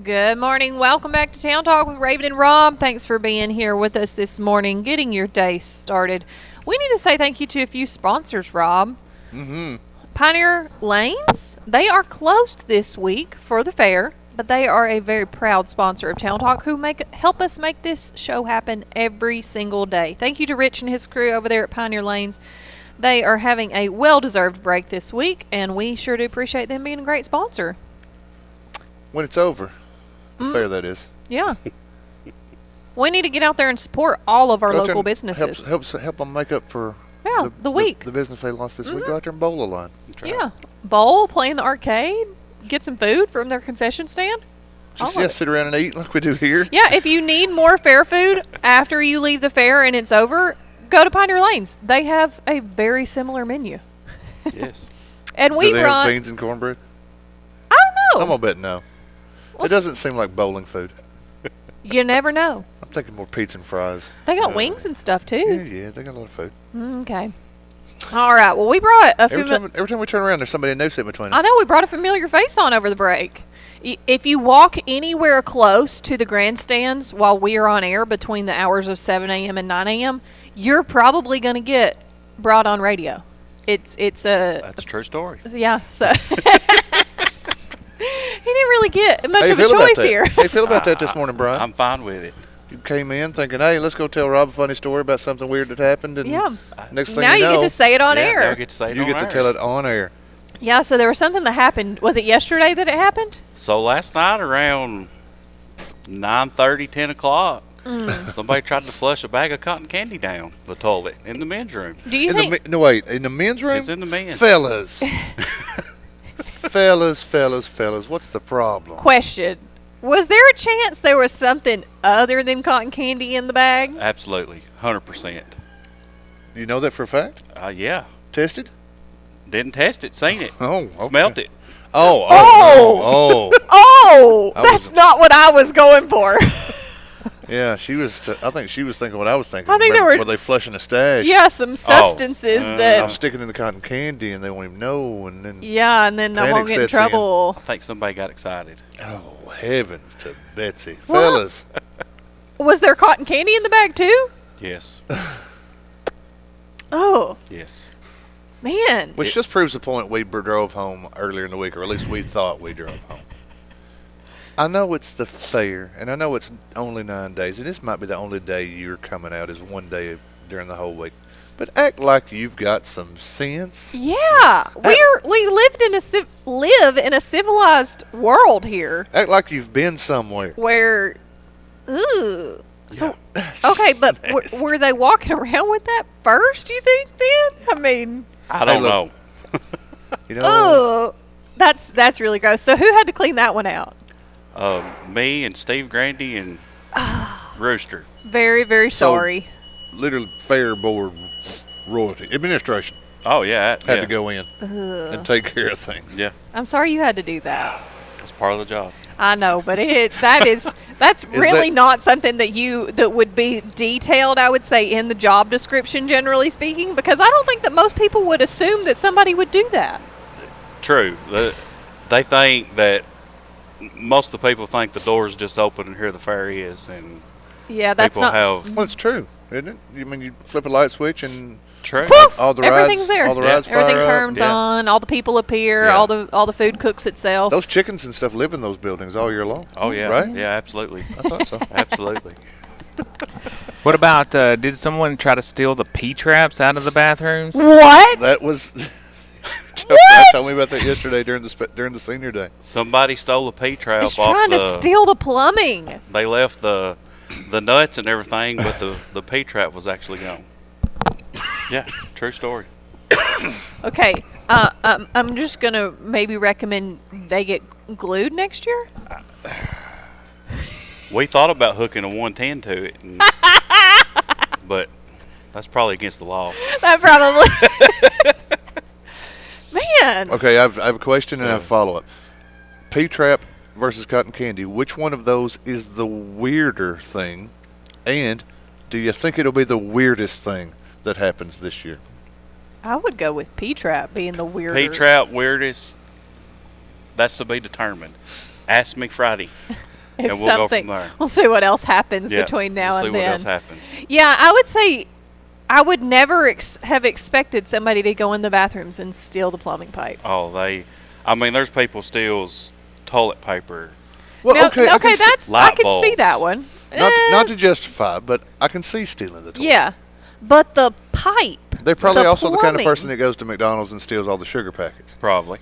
Good morning. Welcome back to Town Talk with Raven and Rob. Thanks for being here with us this morning, getting your day started. We need to say thank you to a few sponsors, Rob. Mm-hmm. Pioneer Lanes, they are closed this week for the fair, but they are a very proud sponsor of Town Talk who help us make this show happen every single day. Thank you to Rich and his crew over there at Pioneer Lanes. They are having a well-deserved break this week, and we sure do appreciate them being a great sponsor. When it's over. The fair, that is. Yeah. We need to get out there and support all of our Go out there local and businesses. Help them make up for the week. The business they lost this week. Go out there and bowl a line. Yeah. Bowl, play in the arcade, get some food from their concession stand. Just sit around and eat like we do here. Yeah, if you need more fair food after you leave the fair and it's over, go to Pioneer Lanes. They have a very similar menu. Yes. And we do they run. have beans and cornbread? I don't know. I'm gonna bet no. It doesn't seem like bowling food. You never know. I'm thinking more pizza and fries. They got wings and stuff too. Yeah, they got a lot of food. Okay. All right. Well, we brought a few. Every time we turn around, there's somebody new sitting between us. I know we brought a familiar face on over the break. If you walk anywhere close to the grandstands while we are on air between the hours of 7 a.m. and 9 a.m., you're probably going to get brought on radio. It's a. That's a true story. Yeah. So. He didn't really get much of a feel about choice that? here. How you feel about that this morning, Brian? I'm fine with it. You came in thinking, hey, let's go tell Rob a funny story about something weird that happened. And Yeah. next thing Now you know, get to say it on air. Now I get to say it you on get to air. tell it on air. Yeah, so there was something that happened. Was it yesterday that it happened? So last night around 9:30, 10 o'clock, somebody tried to flush a bag of cotton candy down the toilet in the men's room. Do you think? No, wait. In the men's room? It's in the men's. Fellas. fellas, what's the problem? Question. Was there a chance there was something other than cotton candy in the bag? Absolutely. 100%. You know that for a fact? Yeah. Tested? Didn't test it, seen it. Oh, okay. Smelt it. Oh. That's not what I was going for. Yeah, she was. I think she was thinking what I was thinking. I think were they flushing a stash? Yeah, some substances that. I'm sticking in the cotton candy, and they won't even know, and then. Yeah, and then I won't get in trouble. I think somebody got excited. Oh, heavens to Betsy, fellas! Was there cotton candy in the bag too? Yes. Oh. Yes. Man. Which just proves the point we drove home earlier in the week, or at least we thought we drove home. I know it's the fair, and I know it's only 9 days, and this might be the only day you're coming out is one day during the whole week. But act like you've got some sense. Yeah, we live in a civilized world here. Act like you've been somewhere. Where, ooh. So, okay, but were they walking around with that first, you think, then? I mean. I don't know. You know. Oh, that's really gross. So who had to clean that one out? Me and Steve Grandy and Rooster. Very, very sorry. Literally, fair board royalty administration. Oh yeah, had to go in and take care of things. Yeah, I'm sorry you had to do that. That's part of the job. I know, but that's really not something that would be detailed, I would say, in the job description, generally speaking, because I don't think that most people would assume that somebody would do that. True. They think that most of the people think the door's just open and here the fair is, and yeah, that's people not. Have well, it's true, isn't it? You mean you flip a light switch and true. Poof, all the everything's rides, there. all the rides fire Everything up. turns on. All the people appear. All the food cooks itself. Those chickens and stuff live in those buildings all year long. Oh yeah, right? Yeah, absolutely. I thought so. Absolutely. What about? Did someone try to steal the P traps out of the bathrooms? What? That was. What? Told me about that yesterday during the senior day. Somebody stole a P-trap He's off trying to steal the plumbing. They left the nuts and everything, but the P-trap was actually gone. Yeah, true story. Okay, I'm just gonna maybe recommend they get glued next year. We thought about hooking a 110 to it, but that's probably against the law. That probably. Man. Okay, I have a question and I have a follow-up. P-trap versus cotton candy. Which one of those is the weirder thing? And do you think it'll be the weirdest thing that happens this year? I would go with P-trap being the weirdest. P-trap weirdest. That's to be determined. Ask me Friday, If and we'll go something, from there. we'll see what else happens Yeah, between now we'll and see then. what else happens. Yeah, I would say I would never have expected somebody to go in the bathrooms and steal the plumbing pipe. Oh, there's people steals toilet paper. Well, Now- okay, I can see- that's I Light can see bulbs. that one. Not to justify, but I can see stealing the toilet. Yeah, but the pipe. They're probably the also the kind of plumbing. person that goes to McDonald's and steals all the sugar packets. Probably.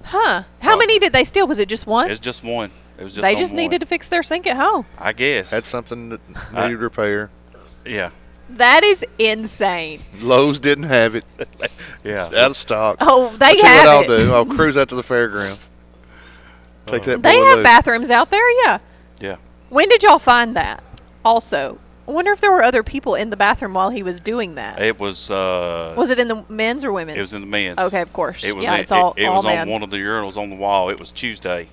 Huh? How many did they steal? Was it just one? It's just one. It was just They on just one. needed to fix their sink at home. I guess. Had something that needed repair. Yeah. That is insane. Lowe's didn't have it. Yeah. Out of stock. Oh, they I'll tell you have what I'll it. do. I'll cruise out to the fairgrounds. Take that They boy have loose. bathrooms out there. Yeah. Yeah. When did y'all find that? Also, I wonder if there were other people in the bathroom while he was doing that. It was. Was it in the men's or women's? It was in the men's. Okay, of course. It was. Yeah, in- it's all It all was men. on one of the urinals on the wall. It was Tuesday.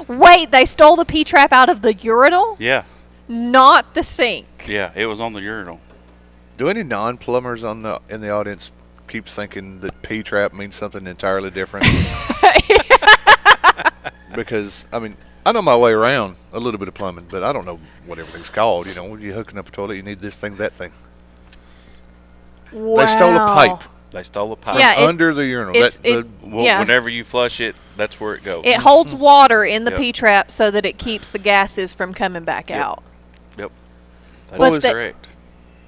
Wait, they stole the P trap out of the urinal, Yeah. not the sink. Yeah. It was on the urinal. Do any non-plumbers in the audience keep thinking that P-trap means something entirely different? Because, I mean, I know my way around a little bit of plumbing, but I don't know what everything's called. You know, when you're hooking up a toilet, you need this thing, that thing. Wow. They stole a pipe They stole a pipe. from Yeah, under the urinal. it's- yeah. Whenever you flush it, that's where it goes. It holds water in the Yep. P trap so that it keeps the gases from coming back out. Yep. That But is the- correct.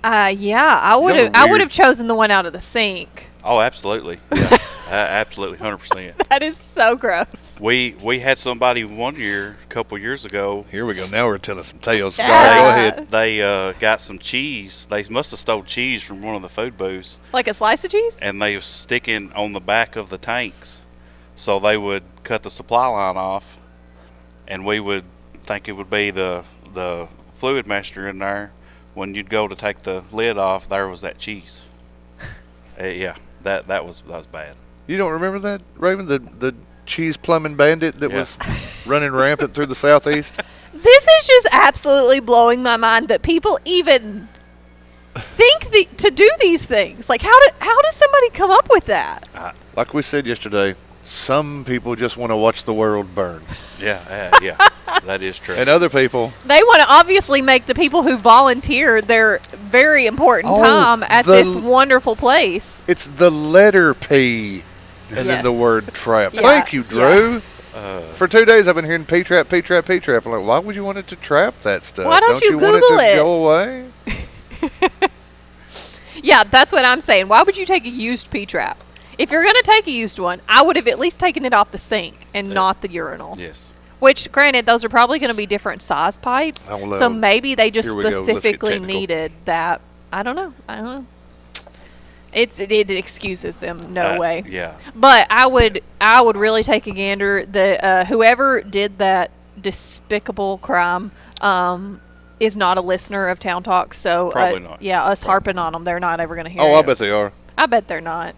Yeah, I would have. know, I would weird- have chosen the one out of the sink. Oh, absolutely. Yeah. Absolutely, 100%. That is so gross. We had somebody one year, a couple years ago. Here we go. Now we're telling some tales. Yeah. Go ahead. They got some cheese. They must have stole cheese from one of the food booths, Like a slice of cheese? and they was sticking on the back of the tanks. So they would cut the supply line off, and we would think it would be the fluid master in there. When you'd go to take the lid off, there was that cheese. Yeah, that was bad. You don't remember that, Raven? The cheese plumbing bandit that was running rampant through the southeast? This is just absolutely blowing my mind that people even think to do these things. Like, how does somebody come up with that? Like we said yesterday, some people just want to watch the world burn. Yeah, that is true. And other people, They want to obviously make the people who volunteer their very important time at this wonderful place. it's the letter P and then the Yes. word trap. Yeah, Thank you, Drew. For 2 days I've been hearing P-trap, P-trap, P-trap. I'm like, why would you want it to trap that stuff? Why don't you want it Google to it? go away? Yeah, that's what I'm saying. Why would you take a used P-trap? If you're going to take a used one, I would have at least taken it off the sink and not the urinal. Yes. Which, granted, those are probably going to be different size pipes. Oh, So maybe they just here we go. Let's get specifically technical. needed that. I don't know. It excuses them. No way. Yeah. But I would really take a gander that whoever did that despicable crime is not a listener of Town Talk. So Probably not. Yeah, us harping on them, they're not ever going to hear. Oh, I it. bet they are. I bet they're not.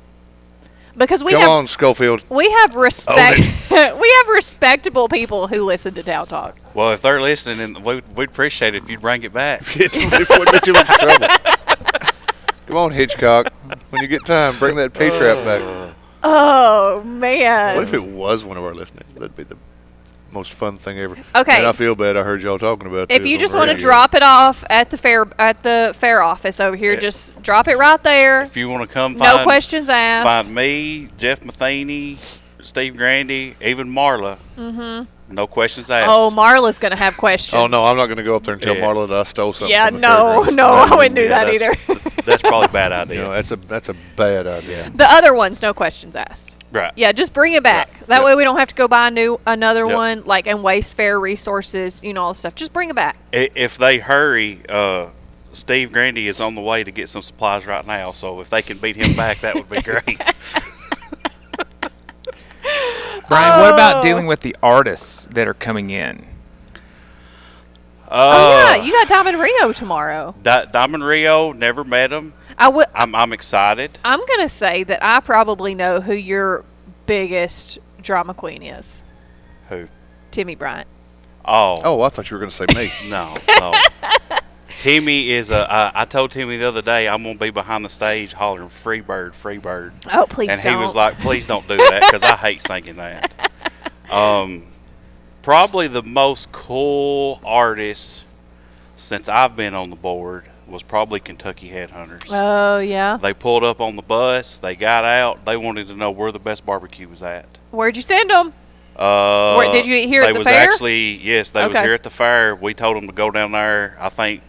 Because we Come have on, Schofield. we have respect. We have respectable people who listen to Town Talk. Well, if they're listening, then we'd appreciate it if you'd bring it back. It wouldn't be too much trouble. Come on, Hitchcock. When you get time, bring that P-trap back. Oh man! What if it was one of our listeners? That'd be the most fun thing ever. Okay. And I feel bad. I heard y'all talking about If this you on just the want to radio. drop it off at the fair office over here, just drop it right there. If you want to come No questions asked. Find me, Jeff Matheny, Steve Grandy, even Marla. Mhm. No questions asked. Oh, Marla's gonna have questions. Oh no, I'm not going to go up there and tell Yeah. Marla that I stole something. Yeah, from the no, fairgrounds. I wouldn't do that either. That's probably a bad idea. You know, that's a bad idea. The other ones, no questions asked. Right. Yeah, just bring it back. That way we don't have to go buy another Yep. one, like, and waste fair resources, all this stuff. Just bring it back. If they hurry, Steve Grandy is on the way to get some supplies right now. So if they can beat him back, that would be great. Brian, what about dealing with the artists that are coming in? Oh yeah, you got Diamond Rio tomorrow. Diamond Rio, never met him. I'm excited. I'm gonna say that I probably know who your biggest drama queen is. Who? Timmy Bryant. Oh, I thought you were going to say me. No. Timmy is I told Timmy the other day I'm gonna be behind the stage hollering "Free Bird, Free Bird." Oh, please and don't. he was like, "Please don't do that," because I hate singing that. Probably the most cool artist since I've been on the board was probably Kentucky Headhunters. Oh, yeah. They pulled up on the bus. They got out. They wanted to know where the best barbecue was at. Where'd you send them? Did you hear at the fair? They was actually, yes, they was here at the fair. We told them to go down there. I think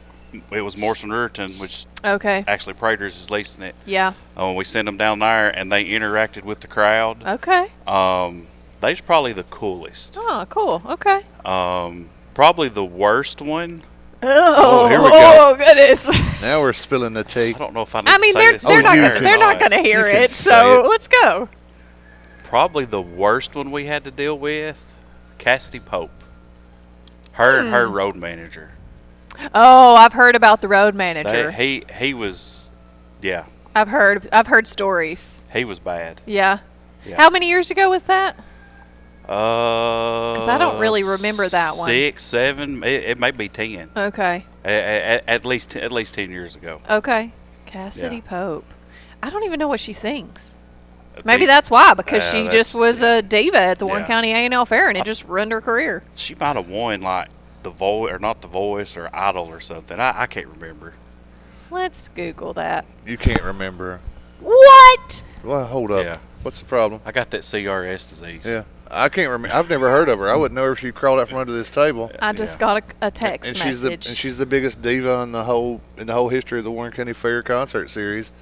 it was Morrison Ruriton, which actually Prater's is leasing it. Yeah. We sent them down there, and they interacted with the crowd. Okay. They's probably the coolest. Oh, cool. Okay. Probably the worst one. Oh, here we go. Oh, goodness. Now we're spilling the tea. I don't know if I need to say this. They're not going to hear it, so let's go. Probably the worst one we had to deal with, Cassidy Pope. Her road manager. Oh, I've heard about the road manager. He was, yeah. I've heard stories. He was bad. Yeah. How many years ago was that? Because I don't really remember that one. 6, 7, it may be 10. Okay. At least 10 years ago. Okay. Cassidy Pope. I don't even know what she sings. Maybe that's why, because she just was a diva at the Warren County A&L Fair, and it just ruined her career. She might have won like The Voice, or not The Voice, or Idol or something. I can't remember. Let's Google that. You can't remember. What? Well, hold up. Yeah. What's the problem? I got that CRS disease. Yeah. I can't remember. I've never heard of her. I wouldn't know if she crawled out from under this table. I just got a text message. She's the biggest diva in the whole history of the Warren County Fair concert series.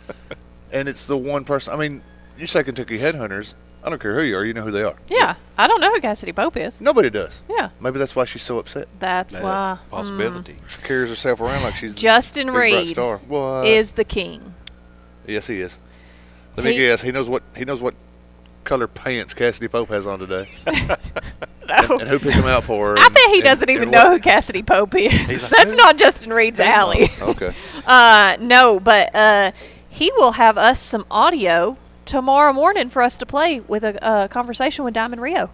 And it's the one person. I mean, you say Kentucky Headhunters. I don't care who you are. You know who they are. Yeah. I don't know who Cassidy Pope is. Nobody does. Yeah. Maybe that's why she's so upset. That's why. Possibility. She carries herself around like she's Justin the big bright Reed star. What? is the king. Yes, he is. Let me guess. He knows what color pants Cassidy Pope has on today. No. And who picked him out for her. I bet he doesn't even know who Cassidy Pope is. That's not Justin Reed's alley. Okay. No, but he will have us some audio tomorrow morning for us to play with a conversation with Diamond Rio.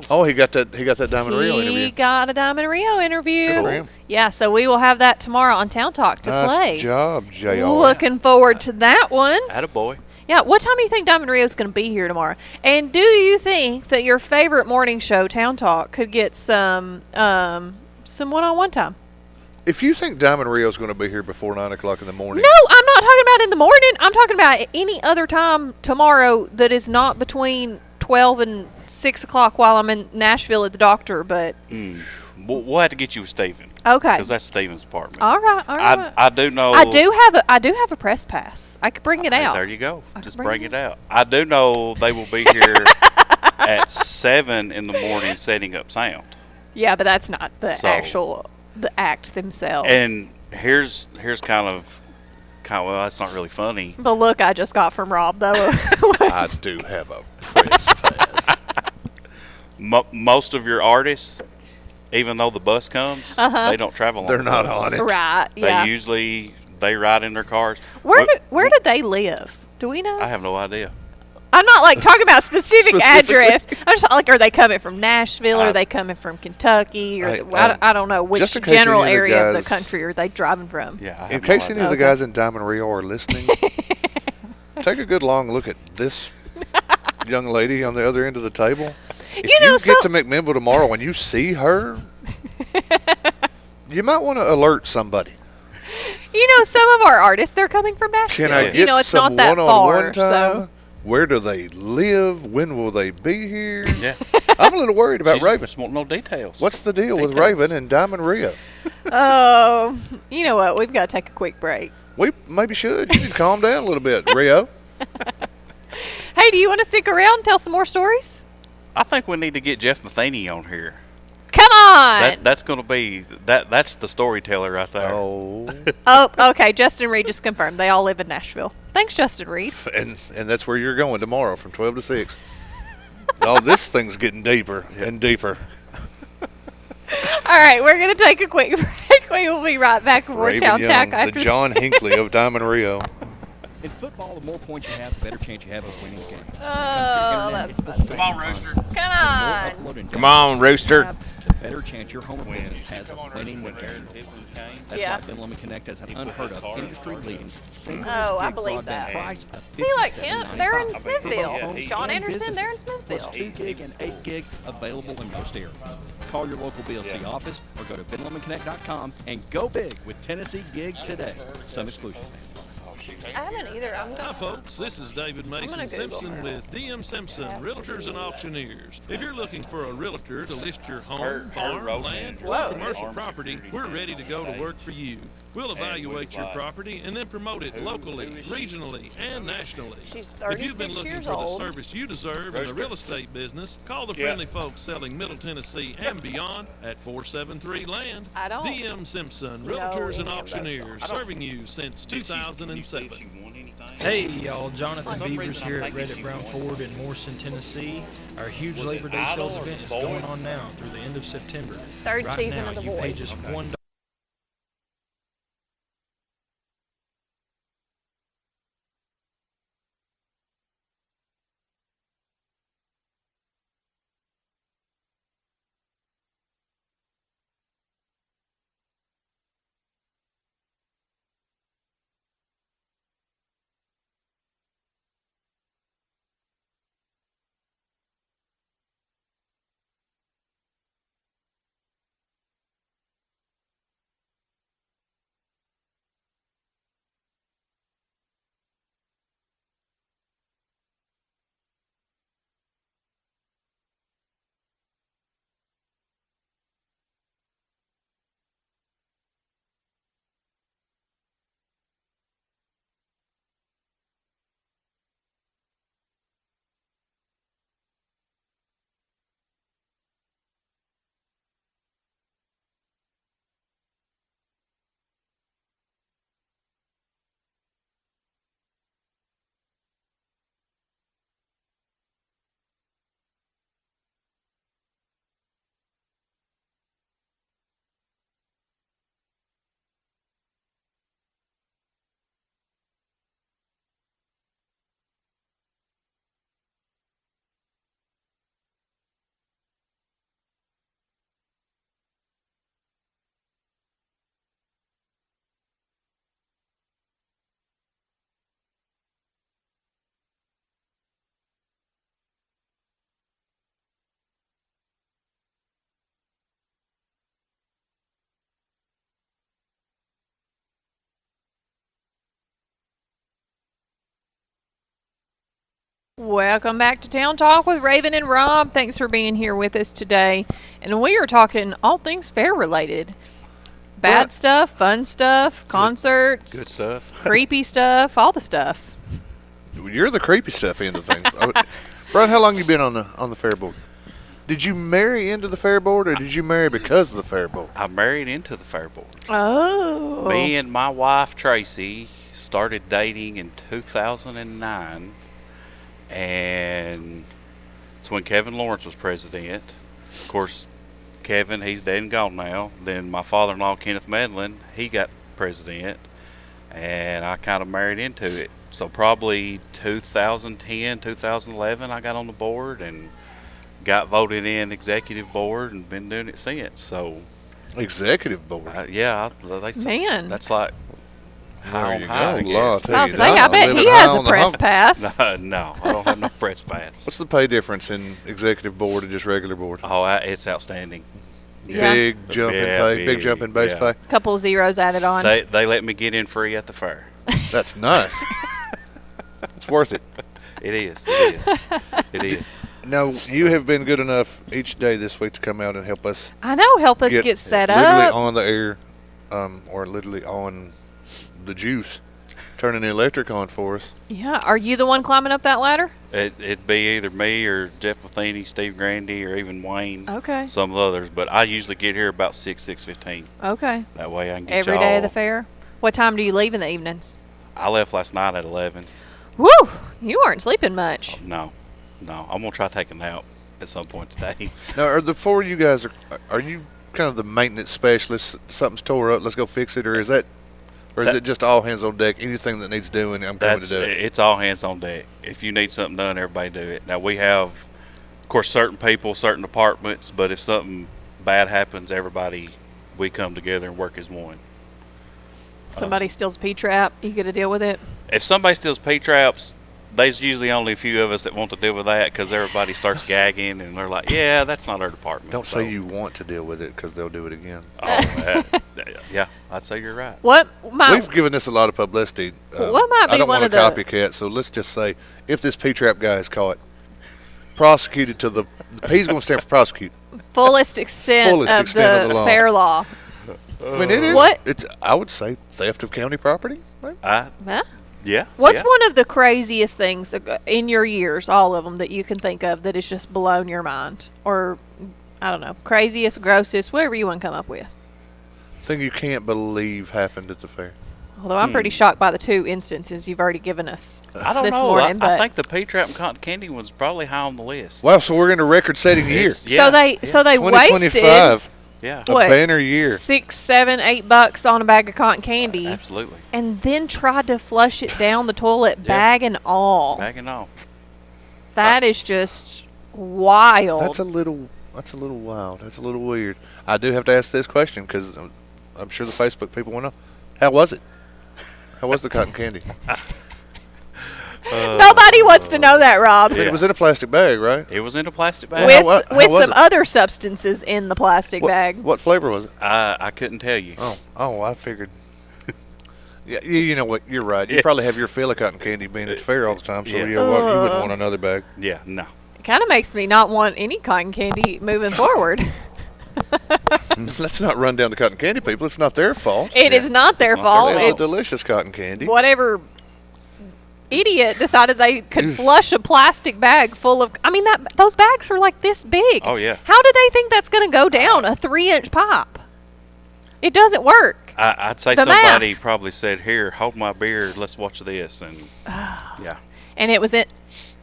Oh, he got that Diamond Rio interview. He got a Diamond Rio interview. Good for him. Yeah, so we will have that tomorrow on Town Talk to play. Nice job, JR. Looking forward to that one. Attaboy. Yeah, what time do you think Diamond Rio's going to be here tomorrow? And do you think that your favorite morning show, Town Talk, could get some one-on-one time? If you think Diamond Rio's going to be here before 9 o'clock in the morning. No, I'm not talking about in the morning. I'm talking about any other time tomorrow that is not between 12 and 6 o'clock while I'm in Nashville at the doctor. But We'll have to get you with Steven. Okay. Because that's Steven's apartment. All right. I do know. I do have a press pass. I could bring it out. There you go. Just bring it out. I do know they will be here at 7 in the morning setting up sound. Yeah, but that's not the act themselves. And here's kind of well, that's not really funny. The look I just got from Rob, though. I do have a press pass. Most of your artists, even though the bus comes, they don't travel on They're the not bus. on it. Right, yeah. They usually ride in their cars. Where do they live? Do we know? I have no idea. I'm not like talking about specific address. I'm just like, are they coming from Nashville? Are they coming from Kentucky? Or I don't know which general area of the country are they driving from. Yeah. In case any of the guys in Diamond Rio are listening, take a good long look at this young lady on the other end of the table. If you get to McMinnville tomorrow and you see her, you might want to alert somebody. Some of our artists, they're coming from Nashville. Can I get it's some not that one-on-one far, time? so. Where do they live? When will they be here? Yeah. I'm a little worried about Raven. Just want no details. What's the deal with Raven and Diamond Rio? Oh, you know what? We've got to take a quick break. We maybe should. You need to calm down a little bit, Rio. Hey, do you want to stick around and tell some more stories? I think we need to get Jeff Matheny on here. Come on! That's going to be that's the storyteller right there. Oh, okay. Justin Reed just confirmed they all live in Nashville. Thanks, Justin Reed. And that's where you're going tomorrow from 12 to 6. Oh, this thing's getting deeper and deeper. All right, we're going to take a quick break. We will be right back with more Town Talk after the John Hinckley of Diamond Rio. In football, the more points you have, the better chance you have of winning the game. Oh, that's funny. Come on, Rooster. Come on. Come on, Rooster. The better chance your home business has of winning the game. That's Yeah. why Ben Lemon Connect has an unheard of industry-leading Oh, I believe that. price of See, like him, they're in Smithville. Home John and Anderson, business they're in Plus Smithville. 2 gig and 8 gig available in most areas. Call your local BLC office or go to BenLomanConnect.com and go big with Tennessee Gig today. Some exclusions. I haven't either. Hi, folks. This is David Mason Simpson with DM Simpson Realtors and Auctioneers. If you're looking for a realtor to list your home, farm, land, or commercial property, we're ready to go to work for you. We'll evaluate your property and then promote it locally, regionally, and nationally. She's If you've been 36 looking years for the old. service you deserve in the real estate business, call the friendly folks selling Middle Tennessee and beyond at 473 Land. I don't DM Simpson know Realtors and any of those Auctioneers, songs. serving you since 2007. Hey y'all, Jonathan Beavers here at Reddit Brown Ford in Morrison, Tennessee. Our huge Labor Day sales event is going on now through the end of September. Third right season now, of The you pay Voice. just $1. Welcome back to Town Talk with Raven and Rob. Thanks for being here with us today. And we are talking all things fair related. Bad stuff, fun stuff, concerts, Good stuff. creepy stuff, all the stuff. You're the creepy stuff end of things. Brian, how long you been on the fair board? Did you marry into the fair board, or did you marry because of the fair board? I married into the fair board. Oh. Me and my wife Tracy started dating in 2009, and it's when Kevin Lawrence was president. Of course, Kevin, he's dead and gone now. Then my father-in-law Kenneth Medlin, he got president, and I kind of married into it. So probably 2010, 2011, I got on the board and got voted in executive board and been doing it since. So executive board, yeah, Man. that's like high on you high. I go. guess. Lord, tell I'll you say, that. I bet Living he high has a on the press hog. pass. No, I don't have no press pass. What's the pay difference in executive board and just regular board? Oh, it's outstanding. Yeah. Big jump in pay, big jump in base pay. Couple of zeros added on. They let me get in free at the fair. That's nice. It's worth it. It is. It is. It is. Now, you have been good enough each day this week to come out and help us. I know, help us get set literally up. on the air, or literally on the juice, turning the electric on for us. Yeah, are you the one climbing up that ladder? It'd be either me or Jeff Matheny, Steve Grandy, or even Wayne. Okay. Some others, but I usually get here about 6:15. Okay. That way I can get Every y'all. day of the fair? What time do you leave in the evenings? I left last night at 11. Woo! You weren't sleeping much. No. I'm gonna try to take a nap at some point today. Now, are the four of you guys are you kind of the maintenance specialists? Something's tore up, let's go fix it, or is it just all hands on deck? Anything that needs doing, I'm coming to do it. It's all hands on deck. If you need something done, everybody do it. Now we have, of course, certain people, certain departments, but if something bad happens, we come together and work as one. Somebody steals a P-trap, you got to deal with it. If somebody steals P-traps, there's usually only a few of us that want to deal with that because everybody starts gagging and they're like, "Yeah, that's not our department." Don't say you want to deal with it because they'll do it again. Oh, yeah, I'd say you're right. We've given this a lot of publicity. What might be I don't one want of a the- copycat, so let's just say if this P-trap guy is caught, prosecuted to the P's going to stand for prosecute. Fullest extent of the law. fair law. I mean, it is. What? It's. I would say theft of county property. Right? Huh? Yeah. What's one of the craziest things in your years, all of them, that you can think of that has just blown your mind? Or, I don't know, craziest, grossest, whatever you want to come up with. Thing you can't believe happened at the fair. Although I'm pretty shocked by the 2 instances you've already given us I don't this know. morning. I think the P-trap and cotton candy was probably high on the list. Wow, so we're in a record-setting year. So they wasted 2025. Yeah. A banner year. $6, $7, $8 on a bag of cotton candy. Absolutely. And then tried to flush it down the toilet, bag and all. Bag and all. That is just wild. That's a little wild. That's a little weird. I do have to ask this question because I'm sure the Facebook people want to know. How was it? How was the cotton candy? Nobody wants to know that, Rob. It was in a plastic bag, right? It was in a plastic bag. With some other substances in the plastic bag. What flavor was it? I couldn't tell you. Oh, I figured. Yeah, you know what? You're right. You probably have your fill of cotton candy being at the fair all the time, so you wouldn't want another bag. Yeah, no. It kind of makes me not want any cotton candy moving forward. Let's not run down the cotton candy people. It's not their fault. It is not their fault. They It's love delicious cotton candy. whatever idiot decided they could flush a plastic bag full of. I mean, those bags are like this big. Oh, yeah. How do they think that's going to go down a 3-inch pipe? It doesn't work. I'd say The somebody math. probably said, "Here, hold my beer. Let's watch this." And yeah, And it was in.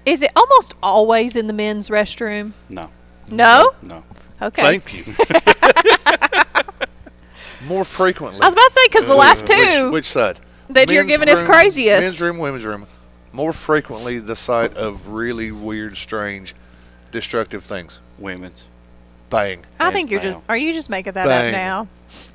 Is it almost always in the men's restroom? no. No. No. Okay. Thank you. More frequently. I was about to say because the last two Which side? that you're Men's giving us room, craziest. Men's room, women's room. More frequently the site of really weird, strange, destructive things. Women's. Bang. I think you're just. Are you just making that Bang. up now?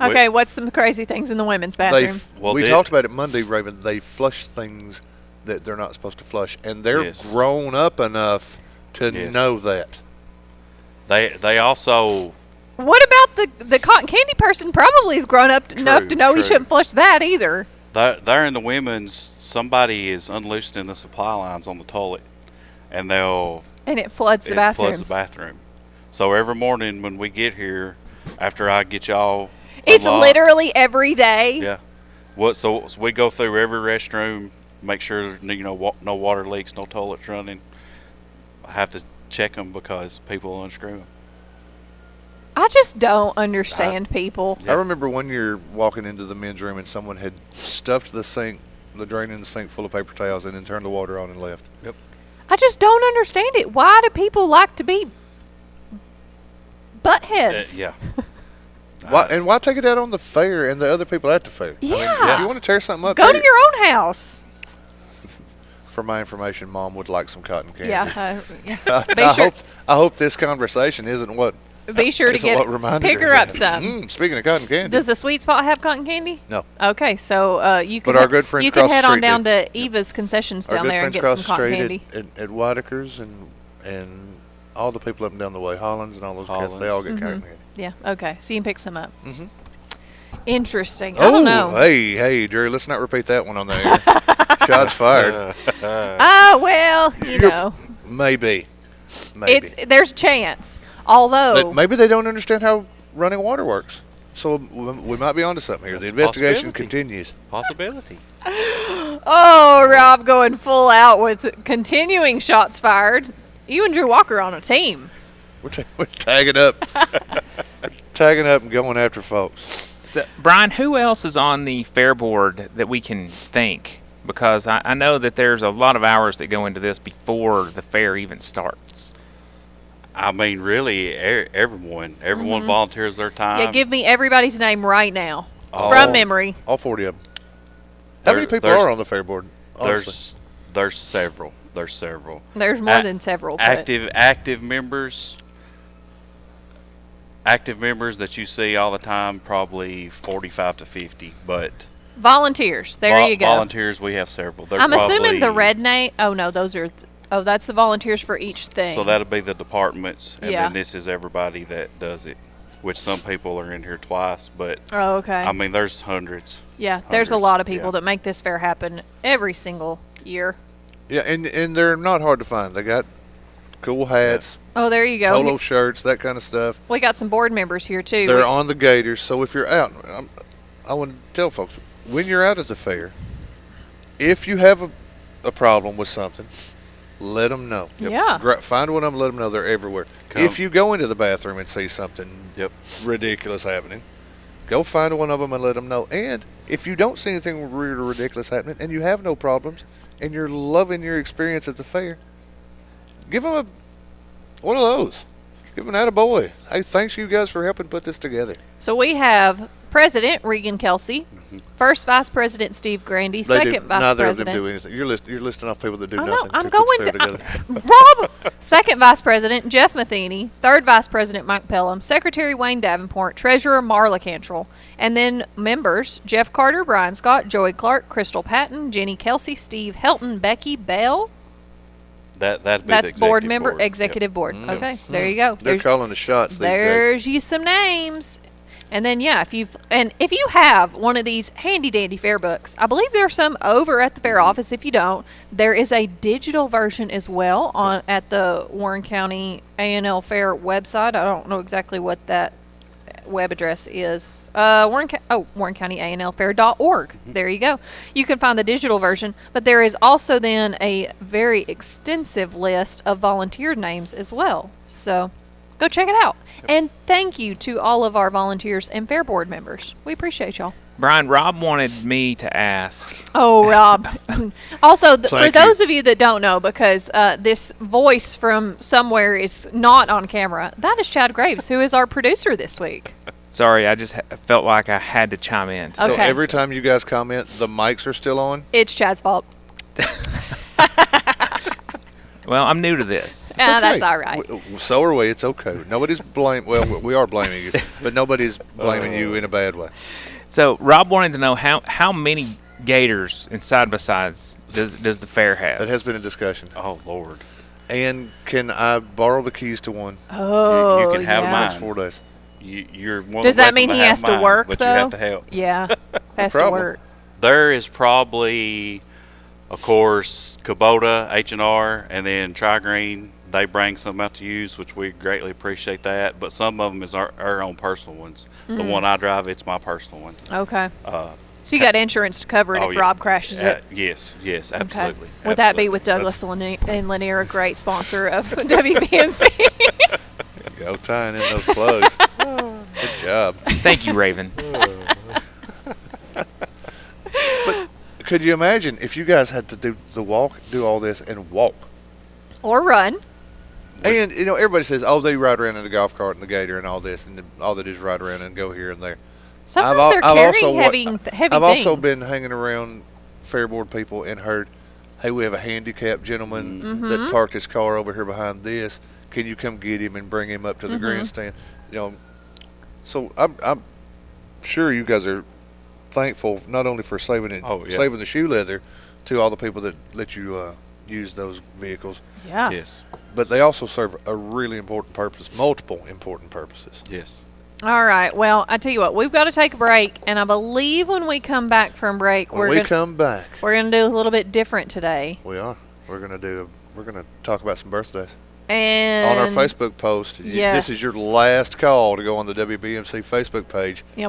Okay. What's some crazy things in the women's bathroom? We talked about it Monday, Raven. They flush things that they're not supposed to flush, and they're grown up enough to know that. They also. What about the cotton candy person? Probably is grown up enough to know he shouldn't flush that either. There in the women's, somebody is unloosening the supply lines on the toilet, and it floods the bathrooms. floods the bathroom. So every morning when we get here, after I get y'all, It's unlocked, literally every day. Yeah. So we go through every restroom, make sure no water leaks, no toilets running. I have to check them because people unscrew them. I just don't understand people. I remember one year walking into the men's room and someone had stuffed the drain in the sink full of paper towels and then turned the water on and left. Yep. I just don't understand it. Why do people like to be buttheads? Yeah. Why take it out on the fair and the other people at the fair? Yeah. I mean, if you want to tear something up, Go to your own house. For my information, Mom would like some cotton candy. Yeah. I hope this conversation isn't what. Be sure to pick her up some. Speaking of cotton candy. Does the Sweet Spot have cotton candy? No. Okay, so you can. But our good friends you can across head the on street down do. to Eva's concessions Our down good there and friends get some across the cotton street candy. at Whitaker's and all the people up and down the way, Hollands and all those cats, they all get cotton candy. Yeah. Okay, so you can pick some up. Mm-hmm. Interesting. I don't know. Hey, Drew, let's not repeat that one on the air. Shots fired. Well, you know. Maybe. There's a chance. Although maybe they don't understand how running water works. So we might be onto something here. The investigation continues. Possibility. Oh, Rob going full out with continuing shots fired. You and Drew Walker are on a team. We're tagging up. Tagging up and going after folks. So, Brian, who else is on the fair board that we can thank? Because I know that there's a lot of hours that go into this before the fair even starts. I mean, really, everyone volunteers their time. Yeah, give me everybody's name right now from memory. All 40 of them. How many people are on the fair board? Honestly? There's several. There's several. There's more than several. Active members. Active members that you see all the time, probably 45 to 50. But Volunteers. There you go. Volunteers, we have several. They're I'm assuming the probably- red name. Oh no, those are. Oh, that's the volunteers for each thing. So that'll be the departments, and Yeah. then this is everybody that does it. Which some people are in here twice, but Oh, okay. I mean, there's hundreds. Yeah, there's a lot of people yeah. that make this fair happen every single year. Yeah, and they're not hard to find. They got cool hats, Oh, there you go. polo shirts, that kind of stuff. We got some board members here too. They're on the gators, so if you're out, I want to tell folks, when you're out at the fair, if you have a problem with something, let them know. Yeah. Find one of them, let them know they're everywhere. If you go into the bathroom and see something ridiculous happening, go find one of them and let them know. And if you don't see anything weird or ridiculous happening and you have no problems and you're loving your experience at the fair, give them one of those. Give them an attaboy. Hey, thanks you guys for helping put this together. So we have President Regan Kelsey, First Vice President Steve Grandy, Second Vice neither President. of them do anything. You're listing off people that do I know, nothing. I'm to going put the fair to together. Rob. Second Vice President Jeff Matheny, Third Vice President Mike Pelham, Secretary Wayne Davenport, Treasurer Marla Cantrell, and then members Jeff Carter, Brian Scott, Joey Clark, Crystal Patton, Jenny Kelsey, Steve Helton, Becky Bell. That'd be That's the board executive member, board. executive board. Okay, there you go. They're calling the shots these days. There's you some names. And then if you have one of these handy dandy fair books, I believe there are some over at the fair office. If you don't, there is a digital version as well at the Warren County A&L Fair website. I don't know exactly what that web address is. Warren County A&L Fair.org. There you go. You can find the digital version, but there is also then a very extensive list of volunteer names as well. So go check it out. And thank you to all of our volunteers and fair board members. We appreciate y'all. Brian, Rob wanted me to ask. Oh, Rob. Also, for Thank those of you that don't know, because this voice from somewhere is not on camera, that is Chad Graves, who is our producer this week. Sorry, I just felt like I had to chime in. So Okay. every time you guys comment, the mics are still on? It's Chad's fault. Well, I'm new to this. It's okay. That's all right. So are we. It's okay. Nobody's well, we are blaming you, but nobody's blaming you in a bad way. So Rob wanted to know how many gators and side by sides does the fair have? That has been a discussion. Oh Lord. And can I borrow the keys to one? Oh, you can have yeah. mine. Next 4 days. You're more Does than that mean welcome he have has to mine, work, but though? you have to help. Yeah, has to problem. work. There is probably, of course, Kubota, H&R, and then Tri-Green. They bring something out to use, which we greatly appreciate that. But some of them is our own personal ones. The Mhm. one I drive, it's my personal one. Okay. So you got insurance to cover it if yeah. Rob crashes it? Yes, Okay. absolutely. Would that be with Douglas and Lanier, a great sponsor of WBNC? Go tying in those plugs. Good job. Thank you, Raven. But could you imagine if you guys had to do all this and walk? Or run. And, everybody says, oh, they ride around in the golf cart and the gator and all this, and all they do is ride around and go here and there. Sometimes they're carrying heavy I've also things. been hanging around fair board people and heard, hey, we have a handicapped gentleman Mhm. that parked his car over here behind this. Can you come get him and bring him up to the Mhm. grandstand? So I'm sure you guys are thankful not only for saving the shoe leather to all the people that let you use those vehicles. Yeah. Yes. But they also serve a really important purpose, multiple important purposes. Yes. All right. Well, I tell you what, we've got to take a break, and I believe when we come back from break, When we come back, we're gonna do a little bit different today. we are. We're gonna talk about some birthdays. And On our Facebook post, this is your last call to go on the WBMC Facebook page. Yeah,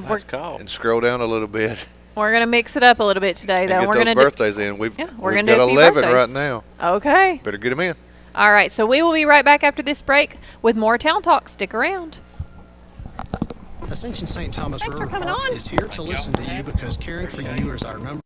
and scroll down a little bit. We're gonna mix it up a little bit today, though. And get We're those gonna birthdays in. We've we're we've gonna do got a few 11 right birthdays. now. Okay. Better get them in. All right. So we will be right back after this break with more Town Talk. Stick around. Ascension St. Thomas Thanks for River coming Park on. is here to listen to you because caring for you is our number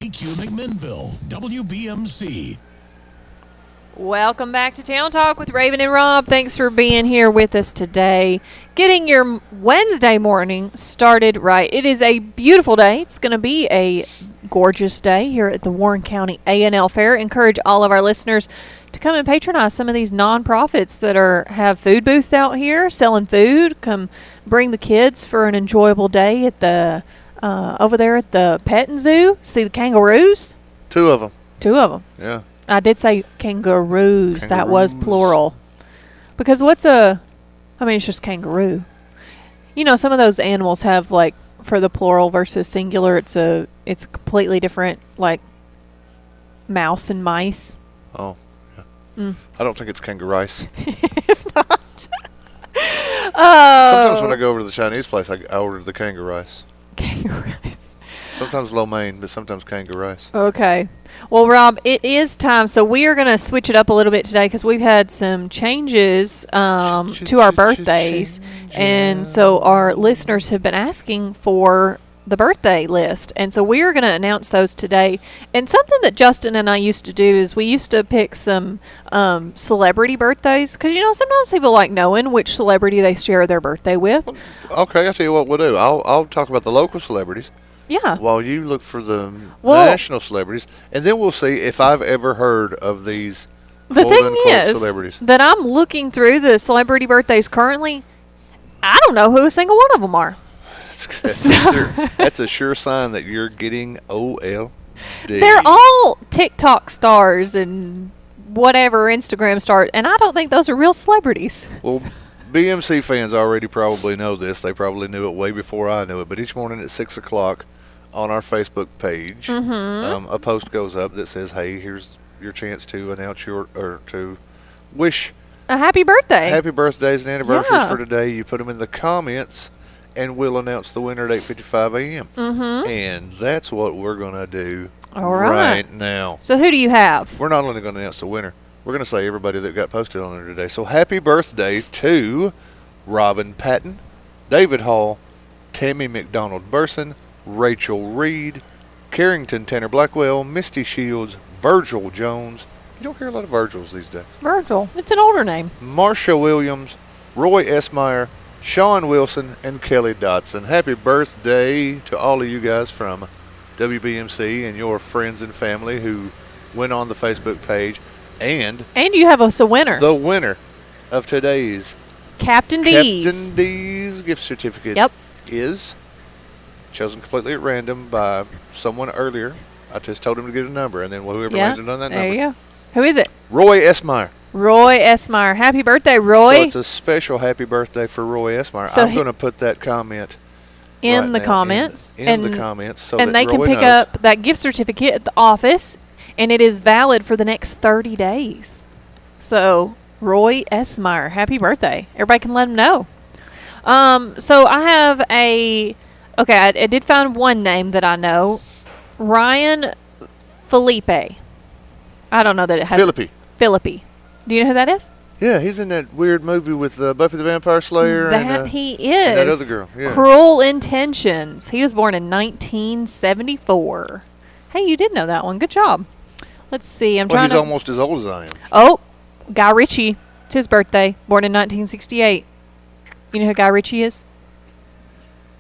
EQ McMinnville, WBMC. Welcome back to Town Talk with Raven and Rob. Thanks for being here with us today. Getting your Wednesday morning started right. It is a beautiful day. It's going to be a gorgeous day here at the Warren County A&L Fair. Encourage all of our listeners to come and patronize some of these nonprofits that have food booths out here selling food. Come bring the kids for an enjoyable day at the over there at the petting zoo. See the kangaroos. Two of them. Yeah. I did say kangaroos. That was plural. Because it's just kangaroo. You know, some of those animals have, like, for the plural versus singular, it's a completely different, like, mouse and mice. Oh, yeah. I don't think it's kangaroos. It's not. Sometimes when I go over to the Chinese place, I order the kangaroos. Kangaroos. Sometimes lo mein, but sometimes kangaroos. Okay. Well, Rob, it is time. So we are going to switch it up a little bit today because we've had some changes to our birthdays. And so our listeners have been asking for the birthday list. And so we are going to announce those today. And something that Justin and I used to do is we used to pick some celebrity birthdays. Because, you know, sometimes people like knowing which celebrity they share their birthday with. Okay, I'll tell you what we'll do. I'll talk about the local celebrities. Yeah. While you look for the national celebrities, and then we'll see if I've ever heard of these quote-unquote celebrities. That I'm looking through the celebrity birthdays currently, I don't know who a single one of them are. That's a sure sign that you're getting OLD. They're all TikTok stars and whatever Instagram stars, and I don't think those are real celebrities. Well, BMC fans already probably know this. They probably knew it way before I knew it. But each morning at 6 o'clock on our Facebook page, a post goes up that says, hey, here's your chance to announce to wish a happy birthday. Happy birthdays and anniversaries for today. You put them in the comments, and we'll announce the winner at 8:55 a.m. And that's what we're going to do right now. So who do you have? We're not only going to announce the winner, we're going to say everybody that got posted on there today. So happy birthday to Robin Patton, David Hall, Tammy McDonald Burson, Rachel Reed, Carrington Tanner Blackwell, Misty Shields, Virgil Jones. You don't hear a lot of Virgils these days. Virgil. It's an older name. Marsha Williams, Roy Esmeyer, Sean Wilson, and Kelly Dotson. Happy birthday to all of you guys from WBMC and your friends and family who went on the Facebook page. And you have us a winner. The winner of today's Captain D's gift certificate is chosen completely at random by someone earlier. I just told him to get a number, and then whoever landed on that number. There you go. Who is it? Roy Esmeyer. Roy Esmeyer. Happy birthday, Roy. So it's a special happy birthday for Roy Esmeyer. So I'm going to put that comment in the comments. In the comments. So and that they can pick up that gift certificate at the office, and it is valid for the next 30 days. So, Roy Esmeyer, happy birthday. Everybody can let him know. So I have I did find one name that I know. Ryan Felipe. I don't know that it has. Philippi. Do you know who that is? Yeah, he's in that weird movie with Buffy the Vampire Slayer. He is. And that other girl. Yeah. Cruel Intentions. He was born in 1974. Hey, you did know that one. Good job. Let's see. He's almost as old as I am. Oh, Guy Ritchie. It's his birthday. Born in 1968. You know who Guy Ritchie is?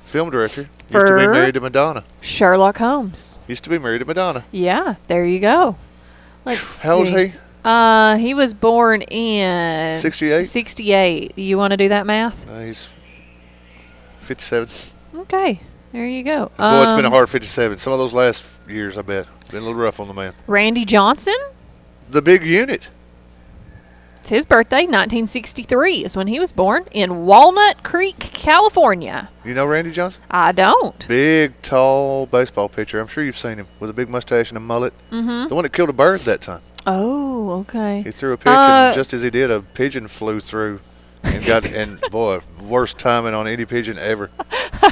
Film director. Used to be married to Madonna. Sherlock Holmes. Used to be married to Madonna. Yeah, there you go. Let's see. How old is he? He was born in 68. 68. You want to do that math? He's 57. Okay, there you go. Boy, it's been a hard 57. Some of those last years, I bet, been a little rough on the man. Randy Johnson. The big unit. It's his birthday. 1963 is when he was born in Walnut Creek, California. You know Randy Johnson? I don't. Big, tall baseball pitcher. I'm sure you've seen him with a big mustache and a mullet. Mm-hmm. The one that killed a bird that time. Oh, okay. He threw a pitch, and just as he did, a pigeon flew through and boy, worst timing on any pigeon ever.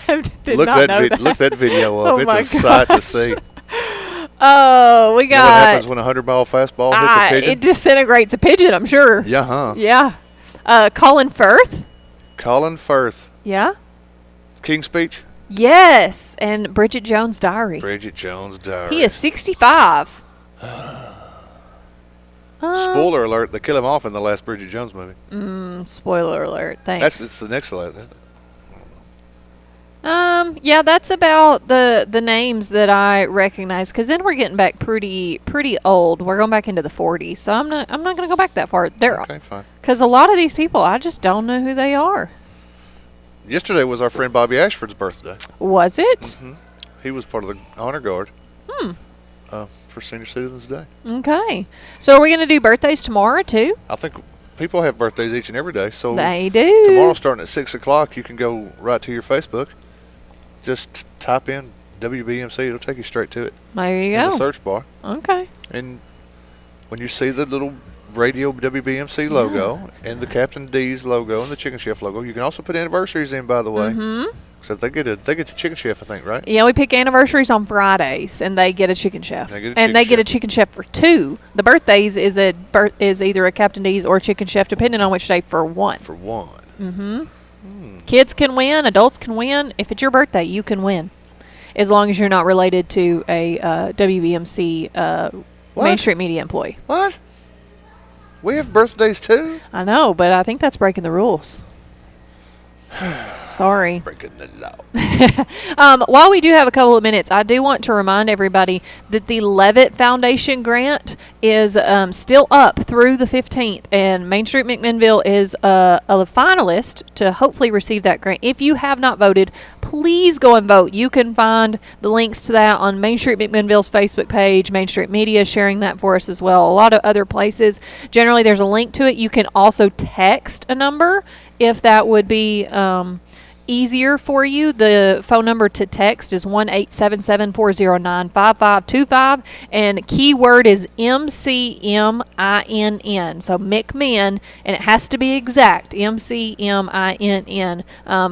Look that video up. It's a sight to see. Oh, we got. You know what happens when a 100-mile fastball hits a pigeon? It disintegrates a pigeon, I'm sure. Yeah, huh? Yeah. Colin Firth. Colin Firth. Yeah. King's Speech. Yes, and Bridget Jones' Diary. Bridget Jones' Diary. He is 65. Spoiler alert, they kill him off in the last Bridget Jones movie. Spoiler alert. Thanks. It's the next one. Yeah, that's about the names that I recognize. Because then we're getting back pretty old. We're going back into the 40s, so I'm not going to go back that far. Okay, fine. Because a lot of these people, I just don't know who they are. Yesterday was our friend Bobby Ashford's birthday. Was it? Mm-hmm. He was part of the honor guard. For Senior Citizens Day. Okay. So are we going to do birthdays tomorrow too? I think people have birthdays each and every day. So they do. Tomorrow, starting at 6 o'clock, you can go right to your Facebook. Just type in WBMC. It'll take you straight to it. There you in go. the search bar. Okay. And when you see the little radio WBMC logo and the Captain D's logo and the Chicken Chef logo, you can also put anniversaries in, by the way. Mm-hmm. So they get the Chicken Chef, I think, right? Yeah, we pick anniversaries on Fridays, and they get a Chicken Chef. They get a Chicken Chef for 2. The birthdays is either a Captain D's or a Chicken Chef, depending on which day, for 1. For 1. Mm-hmm. Kids can win. Adults can win. If it's your birthday, you can win, as long as you're not related to a WBMC Main Street Media employee. What? We have birthdays too? I know, but I think that's breaking the rules. Sorry. Breaking the law. While we do have a couple of minutes, I do want to remind everybody that the Levitt Foundation grant is still up through the 15th, and Main Street McMinnville is a finalist to hopefully receive that grant. If you have not voted, please go and vote. You can find the links to that on Main Street McMinnville's Facebook page. Main Street Media is sharing that for us as well. A lot of other places. Generally, there's a link to it. You can also text a number if that would be easier for you. The phone number to text is 1-877-409-5525, and keyword is MCMINN. So McMinn, and it has to be exact, MCMINN,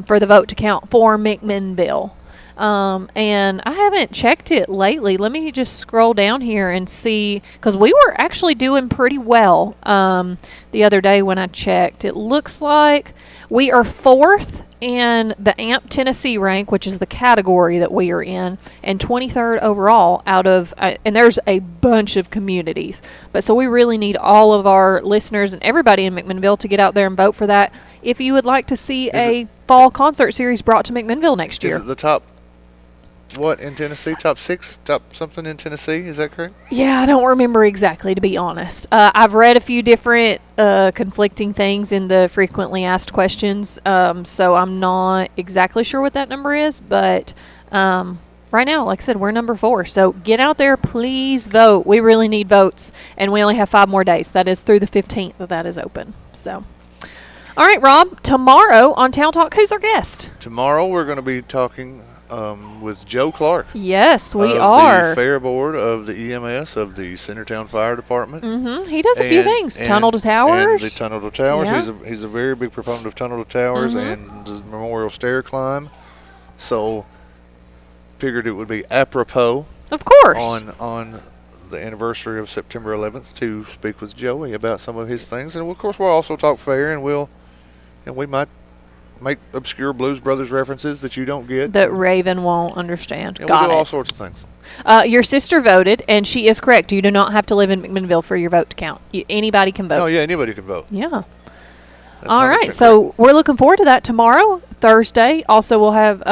for the vote to count for McMinnville. And I haven't checked it lately. Let me just scroll down here and see, because we were actually doing pretty well the other day when I checked. It looks like we are 4th in the AMP Tennessee rank, which is the category that we are in, and 23rd overall out of, and there's a bunch of communities. But so we really need all of our listeners and everybody in McMinnville to get out there and vote for that if you would like to see a fall concert series brought to McMinnville next year. Is it the top, what, in Tennessee? Top 6? Top something in Tennessee? Is that correct? Yeah, I don't remember exactly, to be honest. I've read a few different conflicting things in the frequently asked questions, so I'm not exactly sure what that number is, but right now, like I said, we're number 4. So get out there, please vote. We really need votes, and we only have 5 more days. That is through the 15th that is open. So, all right, Rob, tomorrow on Town Talk, who's our guest? Tomorrow we're going to be talking with Joe Clark. Yes, we are. The Fair Board of the EMS of the Centertown Fire Department. Mm-hmm. He does a few things. Tunnel to Towers. And the Tunnel to Towers. Yeah. He's a very big proponent of Tunnel to Towers and the Memorial Stair Climb. So figured it would be apropos, of course, on the anniversary of September 11th to speak with Joey about some of his things. And of course we'll also talk fair, and we might make obscure Blues Brothers references that you don't get. That Raven won't understand. And Got we'll do it. all sorts of things. Your sister voted, and she is correct. You do not have to live in McMinnville for your vote to count. Anybody can vote. Oh, yeah, anybody can vote. Yeah. That's all right, so we're looking forward to that tomorrow, Thursday. Also, we'll have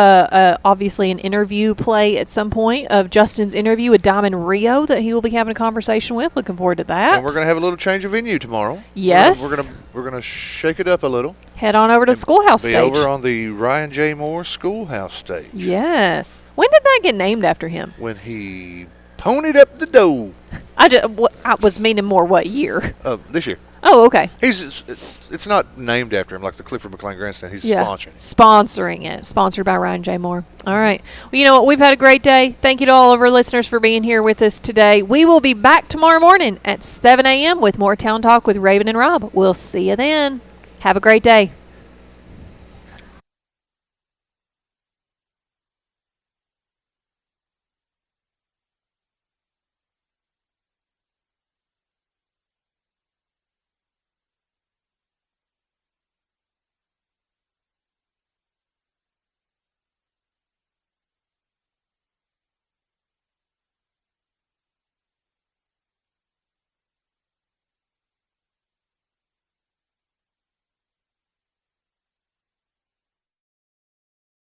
obviously an interview play at some point of Justin's interview with Diamond Rio that he will be having a conversation with. Looking forward to that. And we're going to have a little change of venue tomorrow. Yes. We're gonna shake it up a little. Head on over to the schoolhouse stage. Be over on the Ryan J. Moore schoolhouse stage. Yes. When did that get named after him? When he ponied up the dough. I was meaning more what year? This year. Oh, okay. It's not named after him like the Clifford McLean Grandstand. He's sponsoring it. Sponsored by Ryan J. Moore. All right. Well, you know what? We've had a great day. Thank you to all of our listeners for being here with us today. We will be back tomorrow morning at 7 a.m. with more Town Talk with Raven and Rob. We'll see you then. Have a great day.